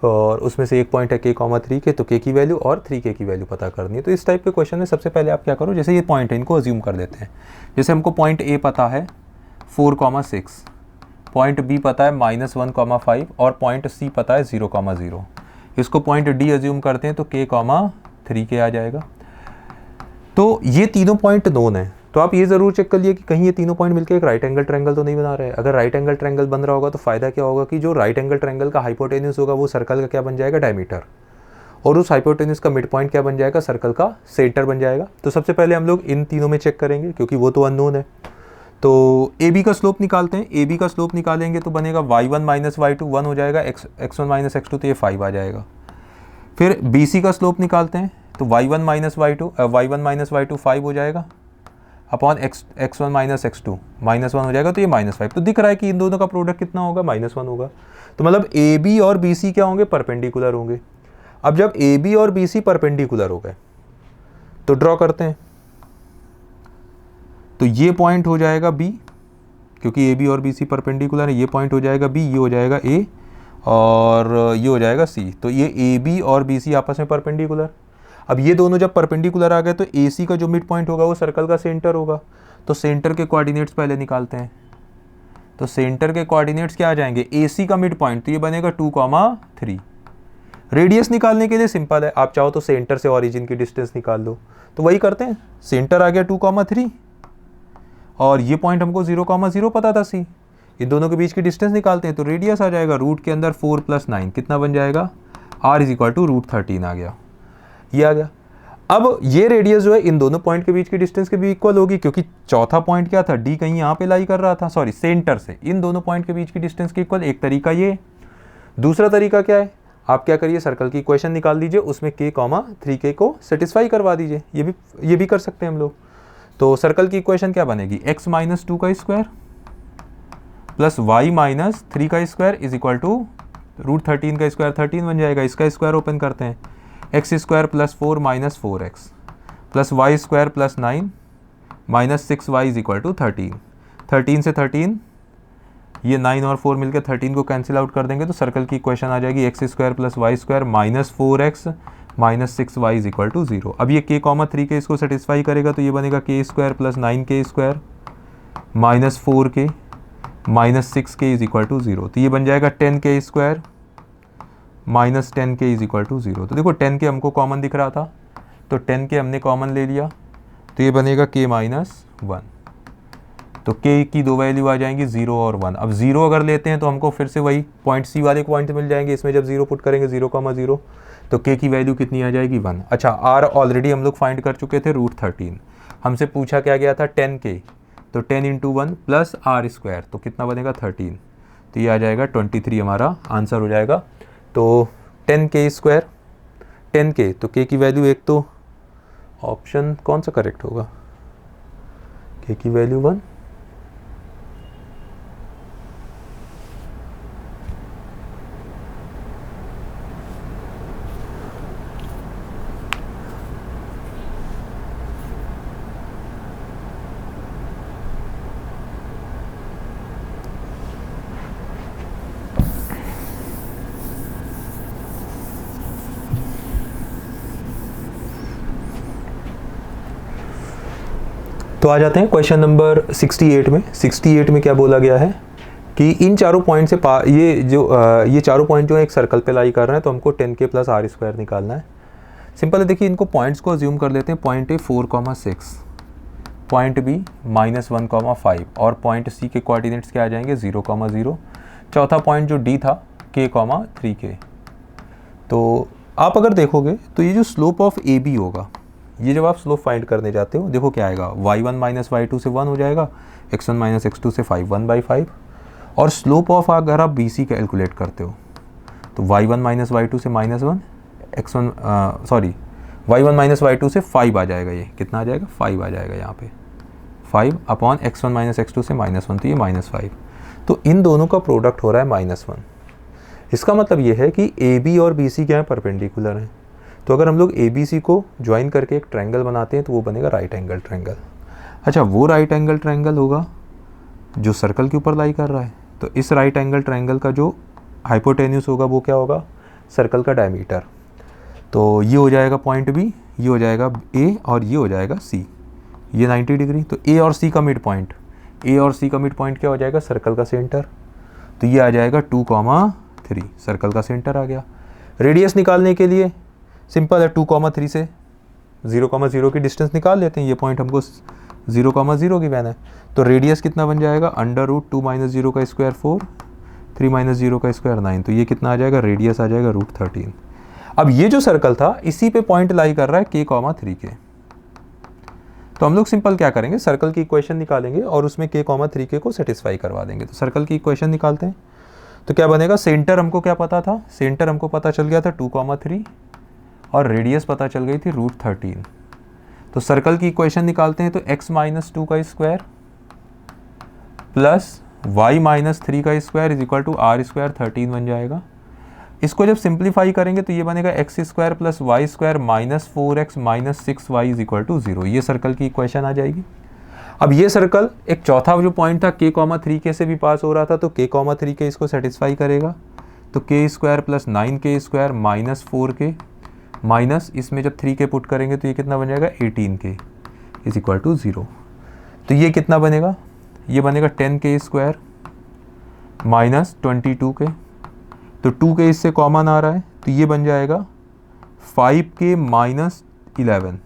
और उसमें से एक पॉइंट है k, 3 के, तो k की वैल्यू और 3k की वैल्यू पता करनी है। तो इस टाइप के क्वेश्चन में सबसे पहले आप क्या करो, जैसे ये पॉइंट है इनको अज्यूम कर देते हैं। जैसे हमको पॉइंट A पता है 4,6, पॉइंट B पता है -1,5 और पॉइंट C पता है 0,0। इसको पॉइंट D अज्यूम करते हैं तो k, 3k आ जाएगा। तो ये तीनों पॉइंट नोन है। तो आप ये ज़रूर चेक कर लिए कि कहीं ये तीनों पॉइंट मिलकर एक राइट एंगल ट्रायंगल तो नहीं बना रहे हैं। अगर राइट एंगल ट्रायंगल बन रहा होगा तो फ़ायदा क्या होगा कि जो राइट एंगल ट्रायंगल का हाइपोटेन्यूज होगा वो सर्कल का क्या बन जाएगा, डायमीटर, और उस हाइपोटेन्यूज का मिड पॉइंट क्या बन जाएगा, सर्कल का सेंटर बन जाएगा। तो सबसे पहले हम लोग इन तीनों में चेक करेंगे क्योंकि वो तो अननोन है। तो ए बी का स्लोप निकालते हैं। ए बी का स्लोप निकालेंगे तो बनेगा y1 - y2 1 हो जाएगा, x1 - x2 तो ये 5 आ जाएगा। फिर बी सी का स्लोप निकालते हैं तो y1 - y2 5 हो जाएगा अपॉन x1 - x2 -1 हो जाएगा, तो ये -5। तो दिख रहा है कि इन दोनों का प्रोडक्ट कितना होगा, -1 होगा। तो मतलब ए बी और बी सी क्या होंगे, परपेंडिकुलर होंगे। अब जब ए बी और बी सी परपेंडिकुलर हो गए तो ड्रॉ करते हैं। तो ये पॉइंट हो जाएगा बी, क्योंकि ए बी और बी सी परपेंडिकुलर है। ये पॉइंट हो जाएगा बी, ये हो जाएगा ए और ये हो जाएगा सी। तो ये ए बी और बी सी आपस में परपेंडिकुलर। अब ये दोनों जब परपेंडिकुलर आ गए तो ए सी का जो मिड पॉइंट होगा वो सर्कल का सेंटर होगा। तो सेंटर के कोऑर्डिनेट्स पहले निकालते हैं। तो सेंटर के कोऑर्डिनेट्स क्या आ जाएंगे, ए सी का मिड पॉइंट तो ये बनेगा 2,3। रेडियस निकालने के लिए सिंपल है, आप चाहो तो सेंटर से ओरिजिन की डिस्टेंस निकाल लो। तो वही करते हैं, सेंटर आ गया 2,3 और ये पॉइंट हमको 0,0 पता था सी। इन दोनों के बीच की डिस्टेंस निकालते हैं तो रेडियस आ जाएगा रूट के अंदर 4 + 9 कितना बन जाएगा, r = √13 आ गया। ये आ गया। अब ये रेडियस जो है इन दोनों पॉइंट के बीच की डिस्टेंस के भी इक्वल होगी, क्योंकि चौथा पॉइंट क्या था, डी कहीं यहाँ पे लाई कर रहा था, सॉरी सेंटर से इन दोनों पॉइंट के बीच की डिस्टेंस के इक्वल। एक तरीका ये। दूसरा तरीका क्या है, आप क्या करिए, सर्कल की इक्वेशन निकाल दीजिए, उसमें k, 3k को सेटिस्फाई करवा दीजिए। ये भी कर सकते हैं हम लोग। तो सर्कल की इक्वेशन क्या बनेगी, x - 2 का स्क्वायर प्लस y - 3 का स्क्वायर इज इक्वल टू √13 का स्क्वायर 13 बन जाएगा। इसका स्क्वायर ओपन करते हैं, x² + 4 - 4x plus y² + 9 - 6y is equal to 13। 13 से 13 ये 9 और 4 मिलकर 13 को कैंसिल आउट कर देंगे तो सर्कल की इक्वेशन आ जाएगी x² + y² - 4x - 6y is equal to 0। अब ये k, 3k इसको सेटिस्फाई करेगा तो ये बनेगा k² + 9k² - 4k - 6k is equal to 0। तो ये बन जाएगा 10k² - 10k is equal to 0। तो देखो 10k हमको कॉमन दिख रहा था तो 10k हमने कॉमन ले लिया तो ये बनेगा k - 1। तो k की दो वैल्यू आ जाएंगी 0 और 1। अब 0 अगर लेते हैं तो हमको फिर से वही पॉइंट C वाले पॉइंट मिल जाएंगे। इसमें जब 0 पुट करेंगे 0,0 तो k की वैल्यू कितनी आ जाएगी, 1। अच्छा, r ऑलरेडी हम लोग फाइंड कर चुके थे, √13। हमसे पूछा क्या गया था, 10k, तो 10 × 1 + r² तो कितना बनेगा 13। तो ये आ जाएगा 23 हमारा आंसर हो जाएगा। तो 10k², 10k, तो k की वैल्यू एक तो ऑप्शन कौन सा करेक्ट होगा, k की वैल्यू 1। तो आ जाते हैं क्वेश्चन नंबर 68 में। 68 में क्या बोला गया है कि इन चारों पॉइंट से ये चारों पॉइंट जो है एक सर्कल पे लाई कर रहे हैं तो हमको 10k + r² निकालना है। सिंपल है, देखिए इनको पॉइंट्स को अज्यूम कर लेते हैं। पॉइंट ए 4,6, पॉइंट बी -1,5 और पॉइंट सी के कोऑर्डिनेट्स क्या आ जाएंगे 0,0। चौथा पॉइंट जो डी था k, 3k। तो आप अगर देखोगे तो ये जो स्लोप ऑफ ए बी होगा, ये जब आप स्लोप फाइंड करने जाते हो देखो क्या आएगा, y1 - y2 से 1 हो जाएगा, x1 - x2 से 5 1/5। और स्लोप ऑफ अगर आप bc कैलकुलेट करते हो तो y1 - y2 से -1, y1 - y2 से 5 आ जाएगा। ये कितना आ जाएगा, 5 आ जाएगा यहाँ पे 5 अपॉन x1 माइनस x2 से -1, तो ये -5। तो इन दोनों का प्रोडक्ट हो रहा है -1। इसका मतलब ये है कि AB और BC क्या है, परपेंडिकुलर हैं। तो अगर हम लोग ABC को ज्वाइन करके एक ट्रायंगल बनाते हैं तो वो बनेगा राइट एंगल ट्रायंगल। अच्छा, वो राइट एंगल ट्रायंगल होगा जो सर्कल के ऊपर लाई कर रहा है। तो इस राइट एंगल ट्रायंगल का जो हाइपोटेन्यूस होगा वो क्या होगा, सर्कल का डायमीटर। तो ये हो जाएगा पॉइंट B, ये हो जाएगा A और ये हो जाएगा C, ये 90 डिग्री। तो A और C का मिड पॉइंट, A और C का मिड पॉइंट क्या हो जाएगा, सर्कल का सेंटर। तो ये आ जाएगा 2,3, सर्कल का सेंटर आ गया। रेडियस निकालने के लिए सिंपल है, 2,3 से 0,0 की डिस्टेंस निकाल लेते हैं। ये पॉइंट हमको 0,0 की वैन है। तो रेडियस कितना बन जाएगा, √2 - 0 का स्क्वायर 4, 3 - 0 का स्क्वायर 9। तो ये कितना आ जाएगा, रेडियस आ जाएगा √13। अब ये जो सर्कल था इसी पे पॉइंट लाई कर रहा है k,3 के। तो हम लोग सिंपल क्या करेंगे, सर्कल की इक्वेशन निकालेंगे और उसमें k,3 के को सेटिस्फाई करवा देंगे। तो सर्कल की इक्वेशन निकालते हैं। तो क्या बनेगा, सेंटर हमको क्या पता था, सेंटर हमको पता चल गया था 2,3 और रेडियस पता चल गई थी √13। तो सर्कल की इक्वेशन निकालते हैं। तो x - 2 का स्क्वायर प्लस y - 3 का square is equal to r² 13 बन जाएगा। इसको जब सिंप्लीफाई करेंगे तो ये बनेगा x² plus y² minus 4x minus 6y is equal to 0। ये सर्कल की इक्वेशन आ जाएगी। अब ये सर्कल एक चौथा जो पॉइंट था k,3 के से भी पास हो रहा था, तो k,3 के इसको सेटिस्फाई करेगा। तो k² plus 9k² minus 4k minus इसमें जब 3k पुट करेंगे तो ये कितना बन जाएगा, 18k इज इक्वल टू 0। तो ये कितना बनेगा, ये बनेगा 10k² माइनस 22k। तो 2k इससे कॉमन आ रहा है तो ये बन जाएगा 5k माइनस 11।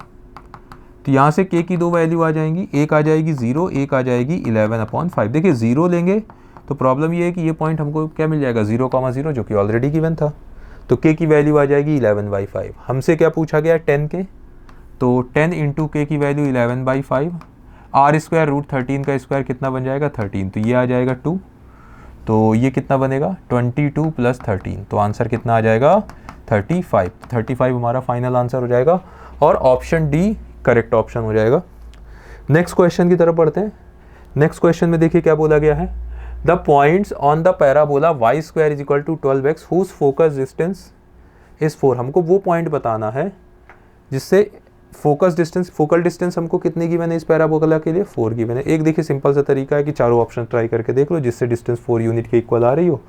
तो यहाँ से k की दो वैल्यू आ जाएंगी, एक आ जाएगी 0, एक आ जाएगी 11/5। देखिए 0 लेंगे तो प्रॉब्लम ये है कि ये पॉइंट हमको क्या मिल जाएगा, 0,0 जो कि ऑलरेडी गिवन था। तो k की वैल्यू आ जाएगी 11/5। हमसे क्या पूछा गया, 10k। तो 10 इंटू k की वैल्यू 11/5, r² √13 का स्क्वायर कितना बन जाएगा, 13। तो ये आ जाएगा 2। तो ये कितना बनेगा, 22 प्लस 13। तो आंसर कितना आ जाएगा, 35। 35 हमारा फाइनल आंसर हो जाएगा और ऑप्शन डी करेक्ट ऑप्शन हो जाएगा। नेक्स्ट क्वेश्चन की तरफ बढ़ते हैं। नेक्स्ट क्वेश्चन में देखिए क्या बोला गया है, the points on the parabola y² is equal to 12x whose focus distance is 4। हमको वो पॉइंट बताना है जिससे फोकल डिस्टेंस हमको कितने गिवन है इस पैराबोला के लिए, 4 गिवन है। एक देखिए सिंपल सा तरीका है कि चारों ऑप्शन ट्राई करके देख लो, जिससे डिस्टेंस 4 यूनिट के इक्वल आ रही हो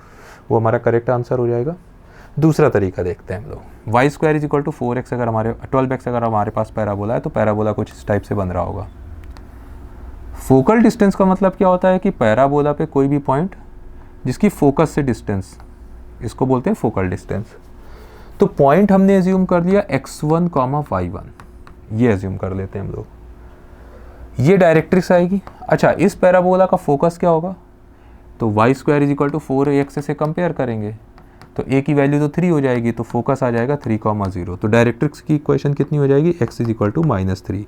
वो हमारा करेक्ट आंसर हो जाएगा। दूसरा तरीका देखते हैं हम लोग, y² is equal to 4x अगर हमारे 12x अगर हमारे पास पैराबोला है तो पैराबोला कुछ इस टाइप से बन रहा होगा। फोकल डिस्टेंस का मतलब क्या होता है कि पैराबोला पे कोई भी पॉइंट जिसकी फोकस से डिस्टेंस, इसको बोलते हैं फोकल डिस्टेंस। तो पॉइंट हमने एज्यूम कर लिया x1, y1, ये एज्यूम कर लेते हैं हम लोग। ये डायरेक्ट्रिक्स आएगी। अच्छा, इस पैराबोला का फोकस क्या होगा, तो y² is equal to 4ax से कंपेयर करेंगे तो a की वैल्यू तो 3 हो जाएगी, तो फोकस आ जाएगा 3,0। तो डायरेक्ट्रिक्स की इक्वेशन कितनी हो जाएगी, x इज इक्वल टू -3।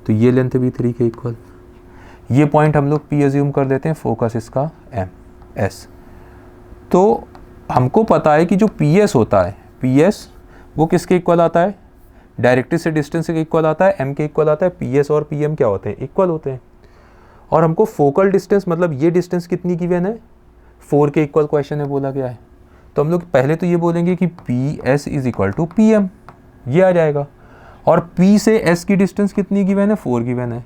तो ये लेंथ भी 3 के इक्वल। ये पॉइंट हम लोग P एज्यूम कर देते हैं, फोकस इसका S। तो हमको पता है कि जो PS होता है, PS वो किसके इक्वल आता है, डायरेक्ट्रिक्स से डिस्टेंस के इक्वल आता है, m के इक्वल आता है। PS और PM क्या होते हैं, इक्वल होते हैं। और हमको फोकल डिस्टेंस मतलब ये डिस्टेंस कितनी गिवन है, 4 के इक्वल क्वेश्चन में बोला गया है। तो हम लोग पहले तो ये बोलेंगे कि PS is equal to PM, ये आ जाएगा। और P से S की डिस्टेंस कितनी गिवन है, 4 गिवन है।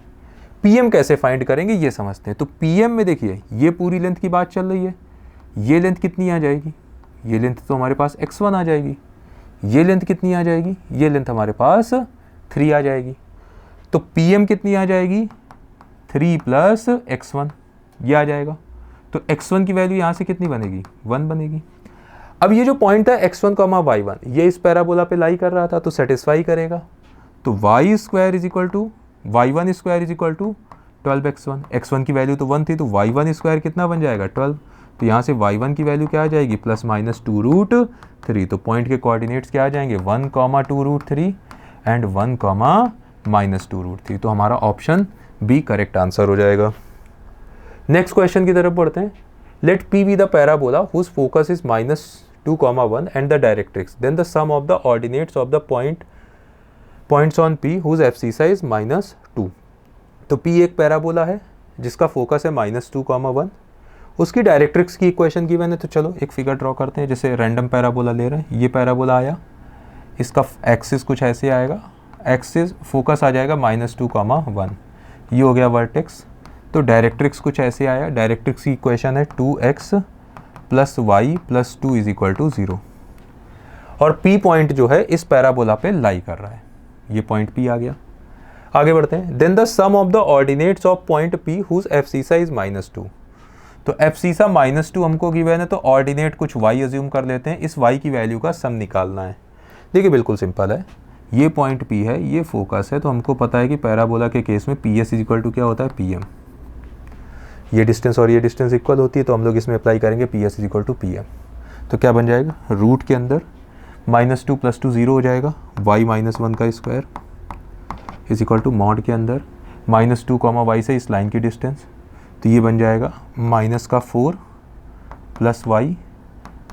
PM कैसे फाइंड करेंगे ये समझते हैं। तो PM में देखिए ये पूरी लेंथ की बात चल रही है, ये लेंथ कितनी आ जाएगी, ये लेंथ तो हमारे पास x1 आ जाएगी। ये लेंथ कितनी आ जाएगी, ये लेंथ हमारे पास 3 आ जाएगी। तो PM कितनी आ जाएगी, 3 प्लस x1, ये आ जाएगा। तो x1 की वैल्यू यहाँ से कितनी बनेगी, 1 बनेगी। अब ये जो पॉइंट है x1, y1 ये इस पैराबोला पे लाई कर रहा था तो सेटिस्फाई करेगा। तो y² is equal to y1² is equal to 12x1। x1 की वैल्यू तो 1 थी तो y1² कितना बन जाएगा, 12। तो यहाँ से y1 की वैल्यू क्या आ जाएगी, +-2√3। तो पॉइंट के कोऑर्डिनेट्स क्या आ जाएंगे, 1, 2√3 एंड 1, -2√3। तो हमारा ऑप्शन बी करेक्ट आंसर हो जाएगा। नेक्स्ट क्वेश्चन की तरफ बढ़ते हैं। Let P be the parabola whose focus is -2, 1 and the directrix, then the sum of the ordinates of the points on P whose abscissa is -2। तो P एक parabola है जिसका फोकस है -2, 1। उसकी डायरेक्ट्रिक्स की इक्वेशन गिवन है, तो चलो एक फिगर ड्रॉ करते हैं। जैसे रैंडम पैराबोला ले रहे हैं, ये पैराबोला आया, इसका एक्सिस कुछ ऐसे आएगा, एक्सिस फोकस आ जाएगा -2, 1, ये हो गया वर्टेक्स। तो डायरेक्ट्रिक्स कुछ ऐसे आया, डायरेक्ट्रिक्स की इक्वेशन है 2x + y + 2 = 0। और P पॉइंट जो है इस पैराबोला पे लाई कर रहा है, ये पॉइंट P आ गया। आगे बढ़ते हैं। Then the sum of the ordinates of point P whose abscissa is -2। तो एब्सिसा -2 हमको गिवन है, तो ऑर्डिनेट कुछ y अज्यूम कर लेते हैं, इस y की वैल्यू का सम निकालना है। देखिए बिल्कुल सिंपल है, ये पॉइंट P है, ये फोकस है, तो हमको पता है कि पैराबोला के केस में PS = क्या होता है, PM। ये डिस्टेंस और ये डिस्टेंस इक्वल होती है, तो हम लोग इसमें अप्लाई करेंगे PS = PM। तो क्या बन जाएगा, रूट के अंदर -2 + 2 0 हो जाएगा, y - 1 का स्क्वायर = मॉड के अंदर -2, y से इस लाइन की डिस्टेंस, तो ये बन जाएगा -4 + y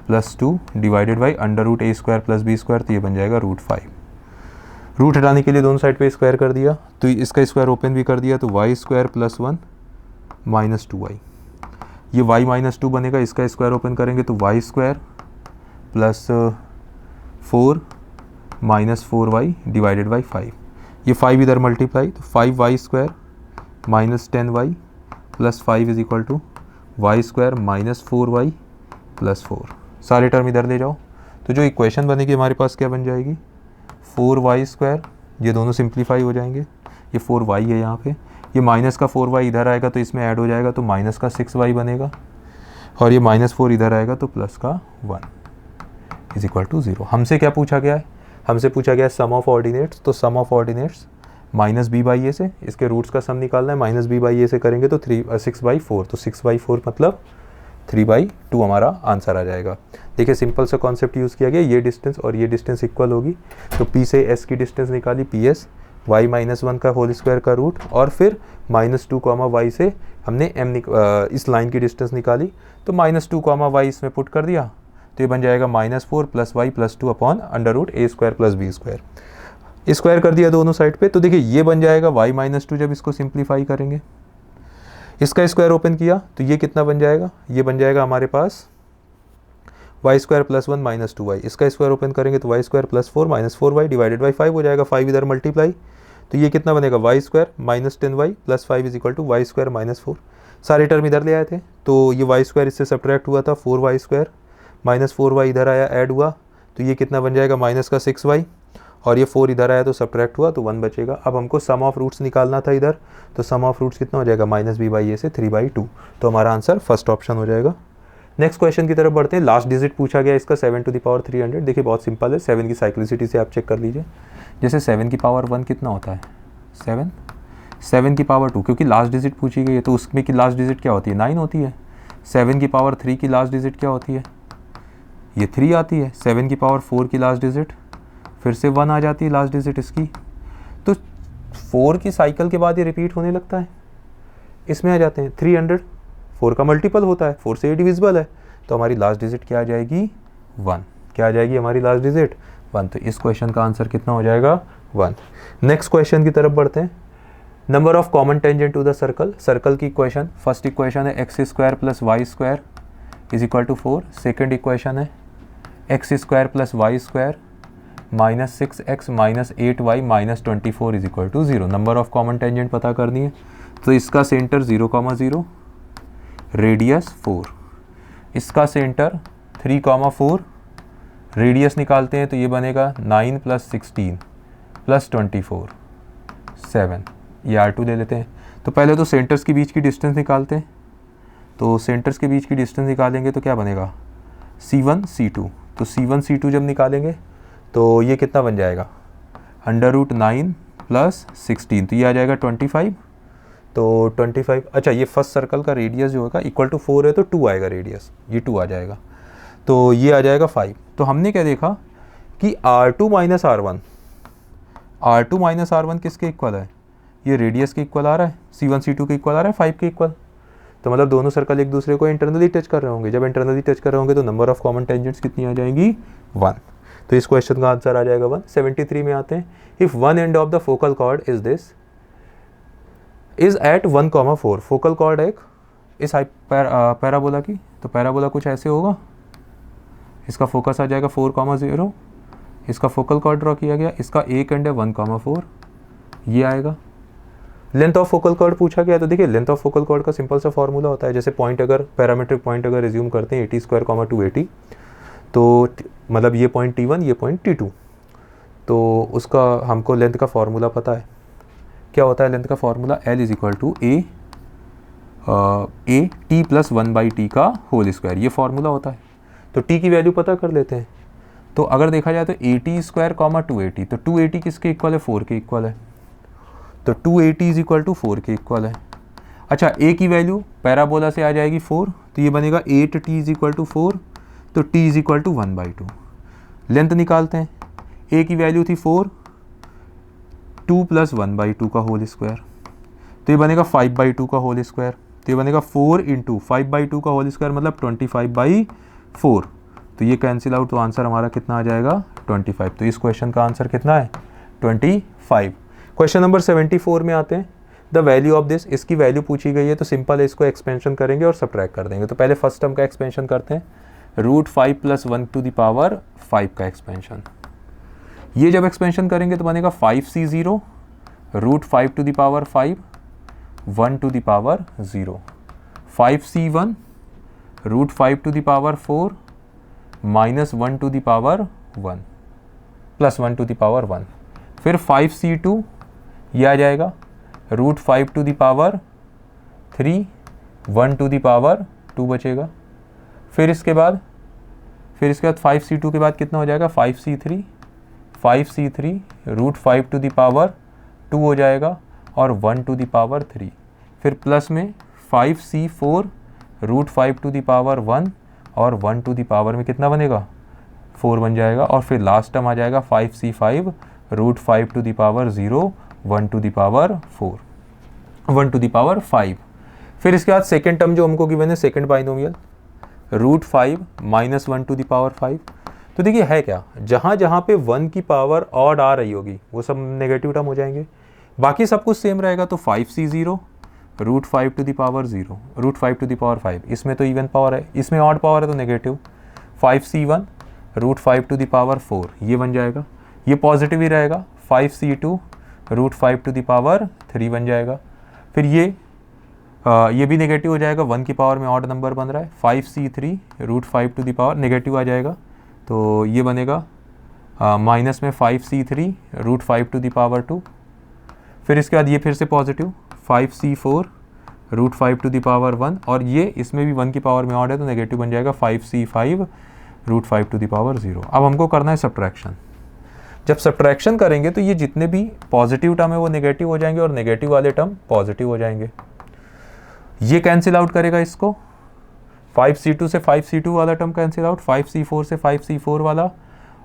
+ 2 divided by √a² + b², तो ये बन जाएगा √5। रूट हटाने के लिए दोनों साइड पे स्क्वायर कर दिया, तो इसका स्क्वायर ओपन भी कर दिया, तो y² + 1 - 2y। ये y - 2 बनेगा, इसका स्क्वायर ओपन करेंगे तो y² + 4 - 4y डिवाइडेड बाई 5। ये 5 इधर मल्टीप्लाई, तो 5y² - 10y + 5 = y² - 4y + 4। सारे टर्म इधर ले जाओ, तो जो इक्वेशन बनेगी हमारे पास क्या बन जाएगी, 4y², ये दोनों सिंप्लीफाई हो जाएंगे, ये 4y है यहाँ पे, ये माइनस का 4y इधर आएगा तो इसमें ऐड हो जाएगा, तो माइनस का 6y बनेगा, और ये -4 इधर आएगा तो प्लस का 1 = 0। हमसे क्या पूछा गया है, हमसे पूछा गया है सम ऑफ ऑर्डिनेट्स। तो सम ऑफ ऑर्डिनेट्स -b/a से, इसके रूट्स का सम निकालना है, -b/a से करेंगे तो 6/4, तो 6/4 मतलब 3/2 हमारा आंसर आ जाएगा। देखिए सिंपल सा कॉन्सेप्ट यूज़ किया गया, ये डिस्टेंस और ये डिस्टेंस इक्वल होगी, तो P से S की डिस्टेंस निकाली, PS y - 1 का होल स्क्वायर का रूट, और फिर -2, y से हमने इस लाइन की डिस्टेंस निकाली, तो -2, y इसमें पुट कर दिया, तो ये बन जाएगा -4 + y + 2 upon √a² + b²। Square कर दिया दोनों साइड पे, तो देखिए ये बन जाएगा y - 2, जब इसको सिंप्लीफाई करेंगे, इसका स्क्वायर ओपन किया तो ये कितना बन जाएगा, ये बन जाएगा हमारे पास y² + 1 - 2y। इसका स्क्वायर ओपन करेंगे तो y² + 4 - 4y डिवाइडेड बाई 5 हो जाएगा, 5 इधर मल्टीप्लाई, तो ये कितना बनेगा, y² - 10y + 5 = y² - 4। सारे टर्म इधर ले आए थे, तो ये y² इससे सब्ट्रैक्ट हुआ था, 4y² - 4y इधर आया, ऐड हुआ, तो ये कितना बन जाएगा, माइनस का 6y, और ये 4 इधर आया तो सब्ट्रैक्ट हुआ, तो 1 बचेगा। अब हमको सम ऑफ रूट्स निकालना था इधर, तो सम ऑफ रूट्स कितना हो जाएगा, -b/a से 3/2, तो हमारा आंसर फर्स्ट ऑप्शन हो जाएगा। नेक्स्ट क्वेश्चन की तरफ बढ़ते हैं। लास्ट डिजिट पूछा गया इसका 7⁻300। देखिए बहुत सिंपल है, 7 की साइक्लिसिटी से आप चेक कर लीजिए। जैसे 7 की पावर 1 कितना होता है, 7, 7 की पावर 2, क्योंकि लास्ट डिजिट पूछी गई है तो उसमें की लास्ट डिजिट क्या होती है, 9 होती है। 7 की पावर 3 की लास्ट डिजिट क्या होती है, ये 3 आती है। 7 की पावर 4 की लास्ट डिजिट फिर से 1 आ जाती है लास्ट डिजिट इसकी, तो 4 की साइकिल के बाद ये रिपीट होने लगता है, इसमें आ जाते हैं 300, 4 का मल्टीपल होता है, 4 से ये डिविजिबल है, तो हमारी लास्ट डिजिट क्या आ जाएगी, 1। क्या आ जाएगी हमारी लास्ट डिजिट, 1। तो इस क्वेश्चन का आंसर कितना हो जाएगा, 1। नेक्स्ट क्वेश्चन की तरफ बढ़ते हैं। Number of common tangent to the circle. Circle की इक्वेशन, फर्स्ट इक्वेशन है x² + y² = 4। सेकेंड इक्वेशन है x² + y² -6x - 8y - 24 = 0। Number of common tangent पता करनी है, तो इसका सेंटर 0, 0, रेडियस 4, इसका सेंटर 3, 4, रेडियस निकालते हैं तो ये बनेगा 9 + 16 + 24, 7। ये R2 ले लेते हैं। तो पहले तो सेंटर्स के बीच की डिस्टेंस निकालते हैं, तो सेंटर्स के बीच की डिस्टेंस निकालेंगे तो क्या बनेगा, C1 C2। तो C1 C2 जब निकालेंगे तो ये कितना बन जाएगा, √9 + 16, तो ये आ जाएगा 25। तो 25, अच्छा ये फर्स्ट सर्कल का रेडियस जो होगा = 4 है, तो 2 आएगा रेडियस, ये 2 आ जाएगा, तो ये आ जाएगा 5। तो हमने क्या देखा कि R2 - R1, R2 - R1 किसके इक्वल है, ये रेडियस के इक्वल आ रहा है, C1 C2 के इक्वल आ रहा है, 5 के इक्वल। तो मतलब दोनों सर्कल एक दूसरे को इंटरनली टच कर रहे होंगे। जब इंटरनली टच कर रहे होंगे तो नंबर ऑफ कॉमन टेंजेंट्स कितनी आ जाएंगी, 1। तो इस क्वेश्चन का आंसर आ जाएगा 1। 73 में आते हैं। If one end of the focal chord is this is at 1,4। Focal chord एक इस पैराबोला की, तो पैराबोला कुछ ऐसे होगा, इसका फोकस आ जाएगा 4,0, इसका फोकल कॉर्ड ड्रॉ किया गया, इसका एक एंड है 1,4, ये आएगा। लेंथ ऑफ फोकल कॉर्ड पूछा गया, तो देखिए लेंथ ऑफ फोकल कॉर्ड का सिंपल सा फॉर्मूला होता है, जैसे पॉइंट अगर पैरामीट्रिक पॉइंट अगर रिज्यूम करते हैं 80² 280, तो मतलब ये पॉइंट T1 ये पॉइंट T2, तो उसका हमको लेंथ का फॉर्मूला पता है। क्या होता है लेंथ का formula? L is equal to A T plus 1/t का होल स्क्वायर, ये फॉर्मूला होता है। तो t की वैल्यू पता कर लेते हैं। तो अगर देखा जाए तो 80² 280, तो 280 किसके इक्वल है? 4 के इक्वल है, तो 280 इज इक्वल टू 4 के इक्वल है। अच्छा, a की वैल्यू पैराबोला से आ जाएगी 4, तो ये बनेगा 8t इज इक्वल टू 4, तो t is equal to 1/2। Length निकालते हैं, a की वैल्यू थी 4, 2 प्लस 1/2 का होल स्क्वायर, तो ये बनेगा 5/2 का होल स्क्वायर, तो ये बनेगा 4 इंटू 5/2 का होल स्क्वायर मतलब 25/4, तो ये कैंसिल आउट, तो आंसर हमारा कितना आ जाएगा? 25। तो इस क्वेश्चन का आंसर कितना है? 25। क्वेश्चन नंबर 74 में आते हैं। द वैल्यू ऑफ दिस, इसकी वैल्यू पूछी गई है, तो सिंपल है, इसको एक्सपेंशन करेंगे और सब्ट्रैक्ट कर देंगे। तो पहले फर्स्ट टर्म का एक्सपेंशन करते हैं, √5 + 1⁵ का एक्सपेंशन। ये जब एक्सपेंशन करेंगे तो बनेगा 5c0 √5⁵ 1⁵0, 5c1 √5⁴ -1⁵1 + 1⁵1, फिर 5c2 ये आ जाएगा √5⁵ 3 1⁵2 बचेगा। फिर इसके बाद 5c2 के बाद कितना हो जाएगा? 5c3 √5⁵ 2 हो जाएगा और 1⁵3, फिर प्लस में 5c4 √5⁵1 और 1⁵ में कितना बनेगा? 4 बन जाएगा। और फिर लास्ट टर्म आ जाएगा 5c5 √5⁵0 1⁵5। फिर इसके बाद सेकेंड टर्म जो हमको गिवन है, सेकेंड बाइनोमियल √5 - 1⁵5। तो देखिए है क्या, जहाँ जहाँ पे 1 की पावर ऑड आ रही होगी वो सब नेगेटिव टर्म हो जाएंगे, बाकी सब कुछ सेम रहेगा। तो 5c0 √5⁵5, इसमें तो इवन पावर है, इसमें ऑड पावर है तो नेगेटिव। 5c1 √5⁴, ये बन जाएगा, ये पॉजिटिव ही रहेगा। 5c2 √5⁵3 बन जाएगा। फिर ये भी नेगेटिव हो जाएगा, 1 की पावर में ऑड नंबर बन रहा है। 5c3 √5⁵ नेगेटिव आ जाएगा, तो ये बनेगा माइनस में 5c3 √5⁵2। फिर इसके बाद ये फिर से पॉजिटिव 5c4 √5⁵1, और ये इसमें भी 1 की पावर में ऑड है तो नेगेटिव बन जाएगा 5c5 √5⁵0। अब हमको करना है सब्ट्रैक्शन। जब सब्ट्रैक्शन करेंगे तो ये जितने भी पॉजिटिव टर्म है वो नेगेटिव हो जाएंगे और नेगेटिव वाले टर्म पॉजिटिव हो जाएंगे। ये कैंसिल आउट करेगा इसको, 5c2 से 5c2 वाला टर्म कैंसिल आउट, 5c4 से 5c4 वाला,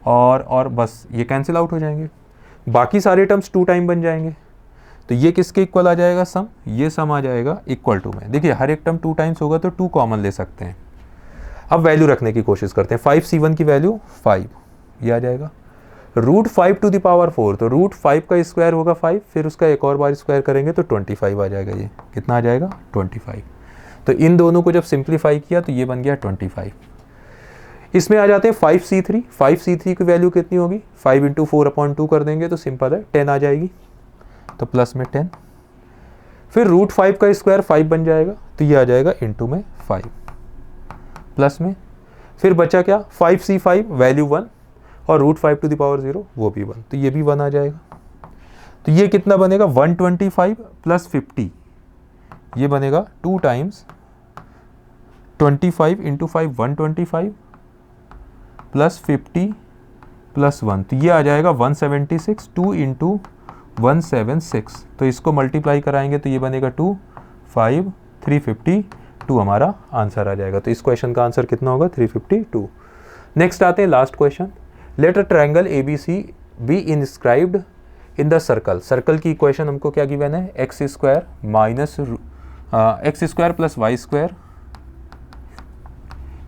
और बस ये कैंसिल आउट हो जाएंगे। बाकी सारे टर्म्स 2 टाइम बन जाएंगे। तो ये किसके इक्वल आ जाएगा? सम, ये सम आ जाएगा इक्वल टू में। देखिए हर एक टर्म 2 टाइम्स होगा तो 2 कॉमन ले सकते हैं। अब वैल्यू रखने की कोशिश करते हैं। 5c1 की वैल्यू 5, ये आ जाएगा। √5⁴, तो √5 का स्क्वायर होगा 5, फिर उसका एक और बार स्क्वायर करेंगे तो 25 आ जाएगा। ये कितना आ जाएगा? 25। तो इन दोनों को जब सिंप्लीफाई किया तो ये बन गया 25। इसमें आ जाते हैं 5c3। 5c3 की वैल्यू कितनी होगी? 5 × 4/2 कर देंगे तो सिंपल है, 10 आ जाएगी, तो प्लस में 10। फिर √5 का स्क्वायर 5 बन जाएगा, तो ये आ जाएगा इंटू में 5 प्लस में। फिर बचा क्या? 5c5 वैल्यू 1 और √5⁴ वो भी 1, तो ये भी 1 आ जाएगा। तो ये कितना बनेगा? 125 + 50, ये बनेगा 2 टाइम्स 25 × 5 125 + 50 + 1, तो ये आ जाएगा 176। 2 × 176, तो इसको मल्टीप्लाई कराएंगे तो ये बनेगा 2 5 352 हमारा आंसर आ जाएगा। तो इस क्वेश्चन का आंसर कितना होगा? 352। नेक्स्ट आते हैं last question. Let a triangle ABC be inscribed in the circle. Circle की इक्वेशन हमको क्या गिवन है? x² + y²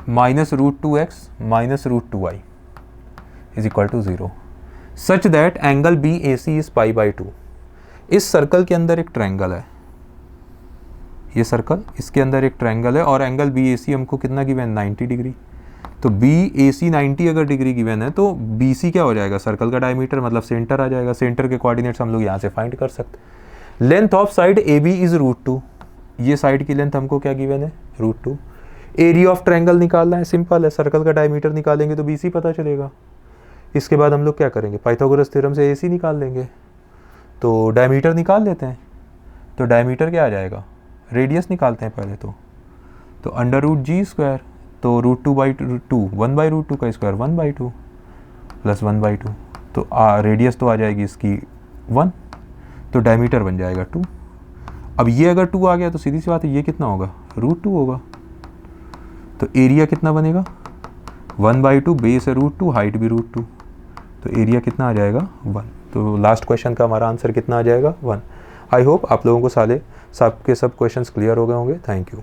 -√2x -√2y = 0 such that angle BAC is π/2। इस सर्कल के अंदर एक ट्रायंगल है, ये सर्कल, इसके अंदर एक ट्रायंगल है और एंगल बी ए सी हमको कितना गिवन, 90 डिग्री। तो बी ए सी 90 अगर डिग्री गिवन है तो बी सी क्या हो जाएगा, सर्कल का डायमीटर, मतलब सेंटर आ जाएगा। सेंटर के कोऑर्डिनेट्स हम लोग यहाँ से फाइंड कर सकते। Length of side A B is √2, ये साइड की लेंथ हमको क्या गिवन है, √2। एरिया ऑफ ट्रायंगल निकालना है, सिंपल है, सर्कल का डायमीटर निकालेंगे तो बी सी पता चलेगा। इसके बाद हम लोग क्या करेंगे, पाइथागोरस थ्योरम से ए सी निकाल लेंगे। तो डायमीटर निकाल लेते हैं, तो डायमीटर क्या आ जाएगा, रेडियस निकालते हैं पहले तो √g², तो √2/2 1/√2 का स्क्वायर 1/2 प्लस 1/2, तो रेडियस तो आ जाएगी इसकी 1, तो डायमीटर बन जाएगा 2। अब ये अगर 2 आ गया तो सीधी सी बात है, ये कितना होगा, √2 होगा। तो एरिया कितना बनेगा, 1/2, बेस है √2, हाइट भी √2, तो एरिया कितना आ जाएगा 1। तो लास्ट क्वेश्चन का हमारा आंसर कितना आ जाएगा, 1। आई होप आप लोगों को सारे सबके सब क्वेश्चंस क्लियर हो गए होंगे। Thank you.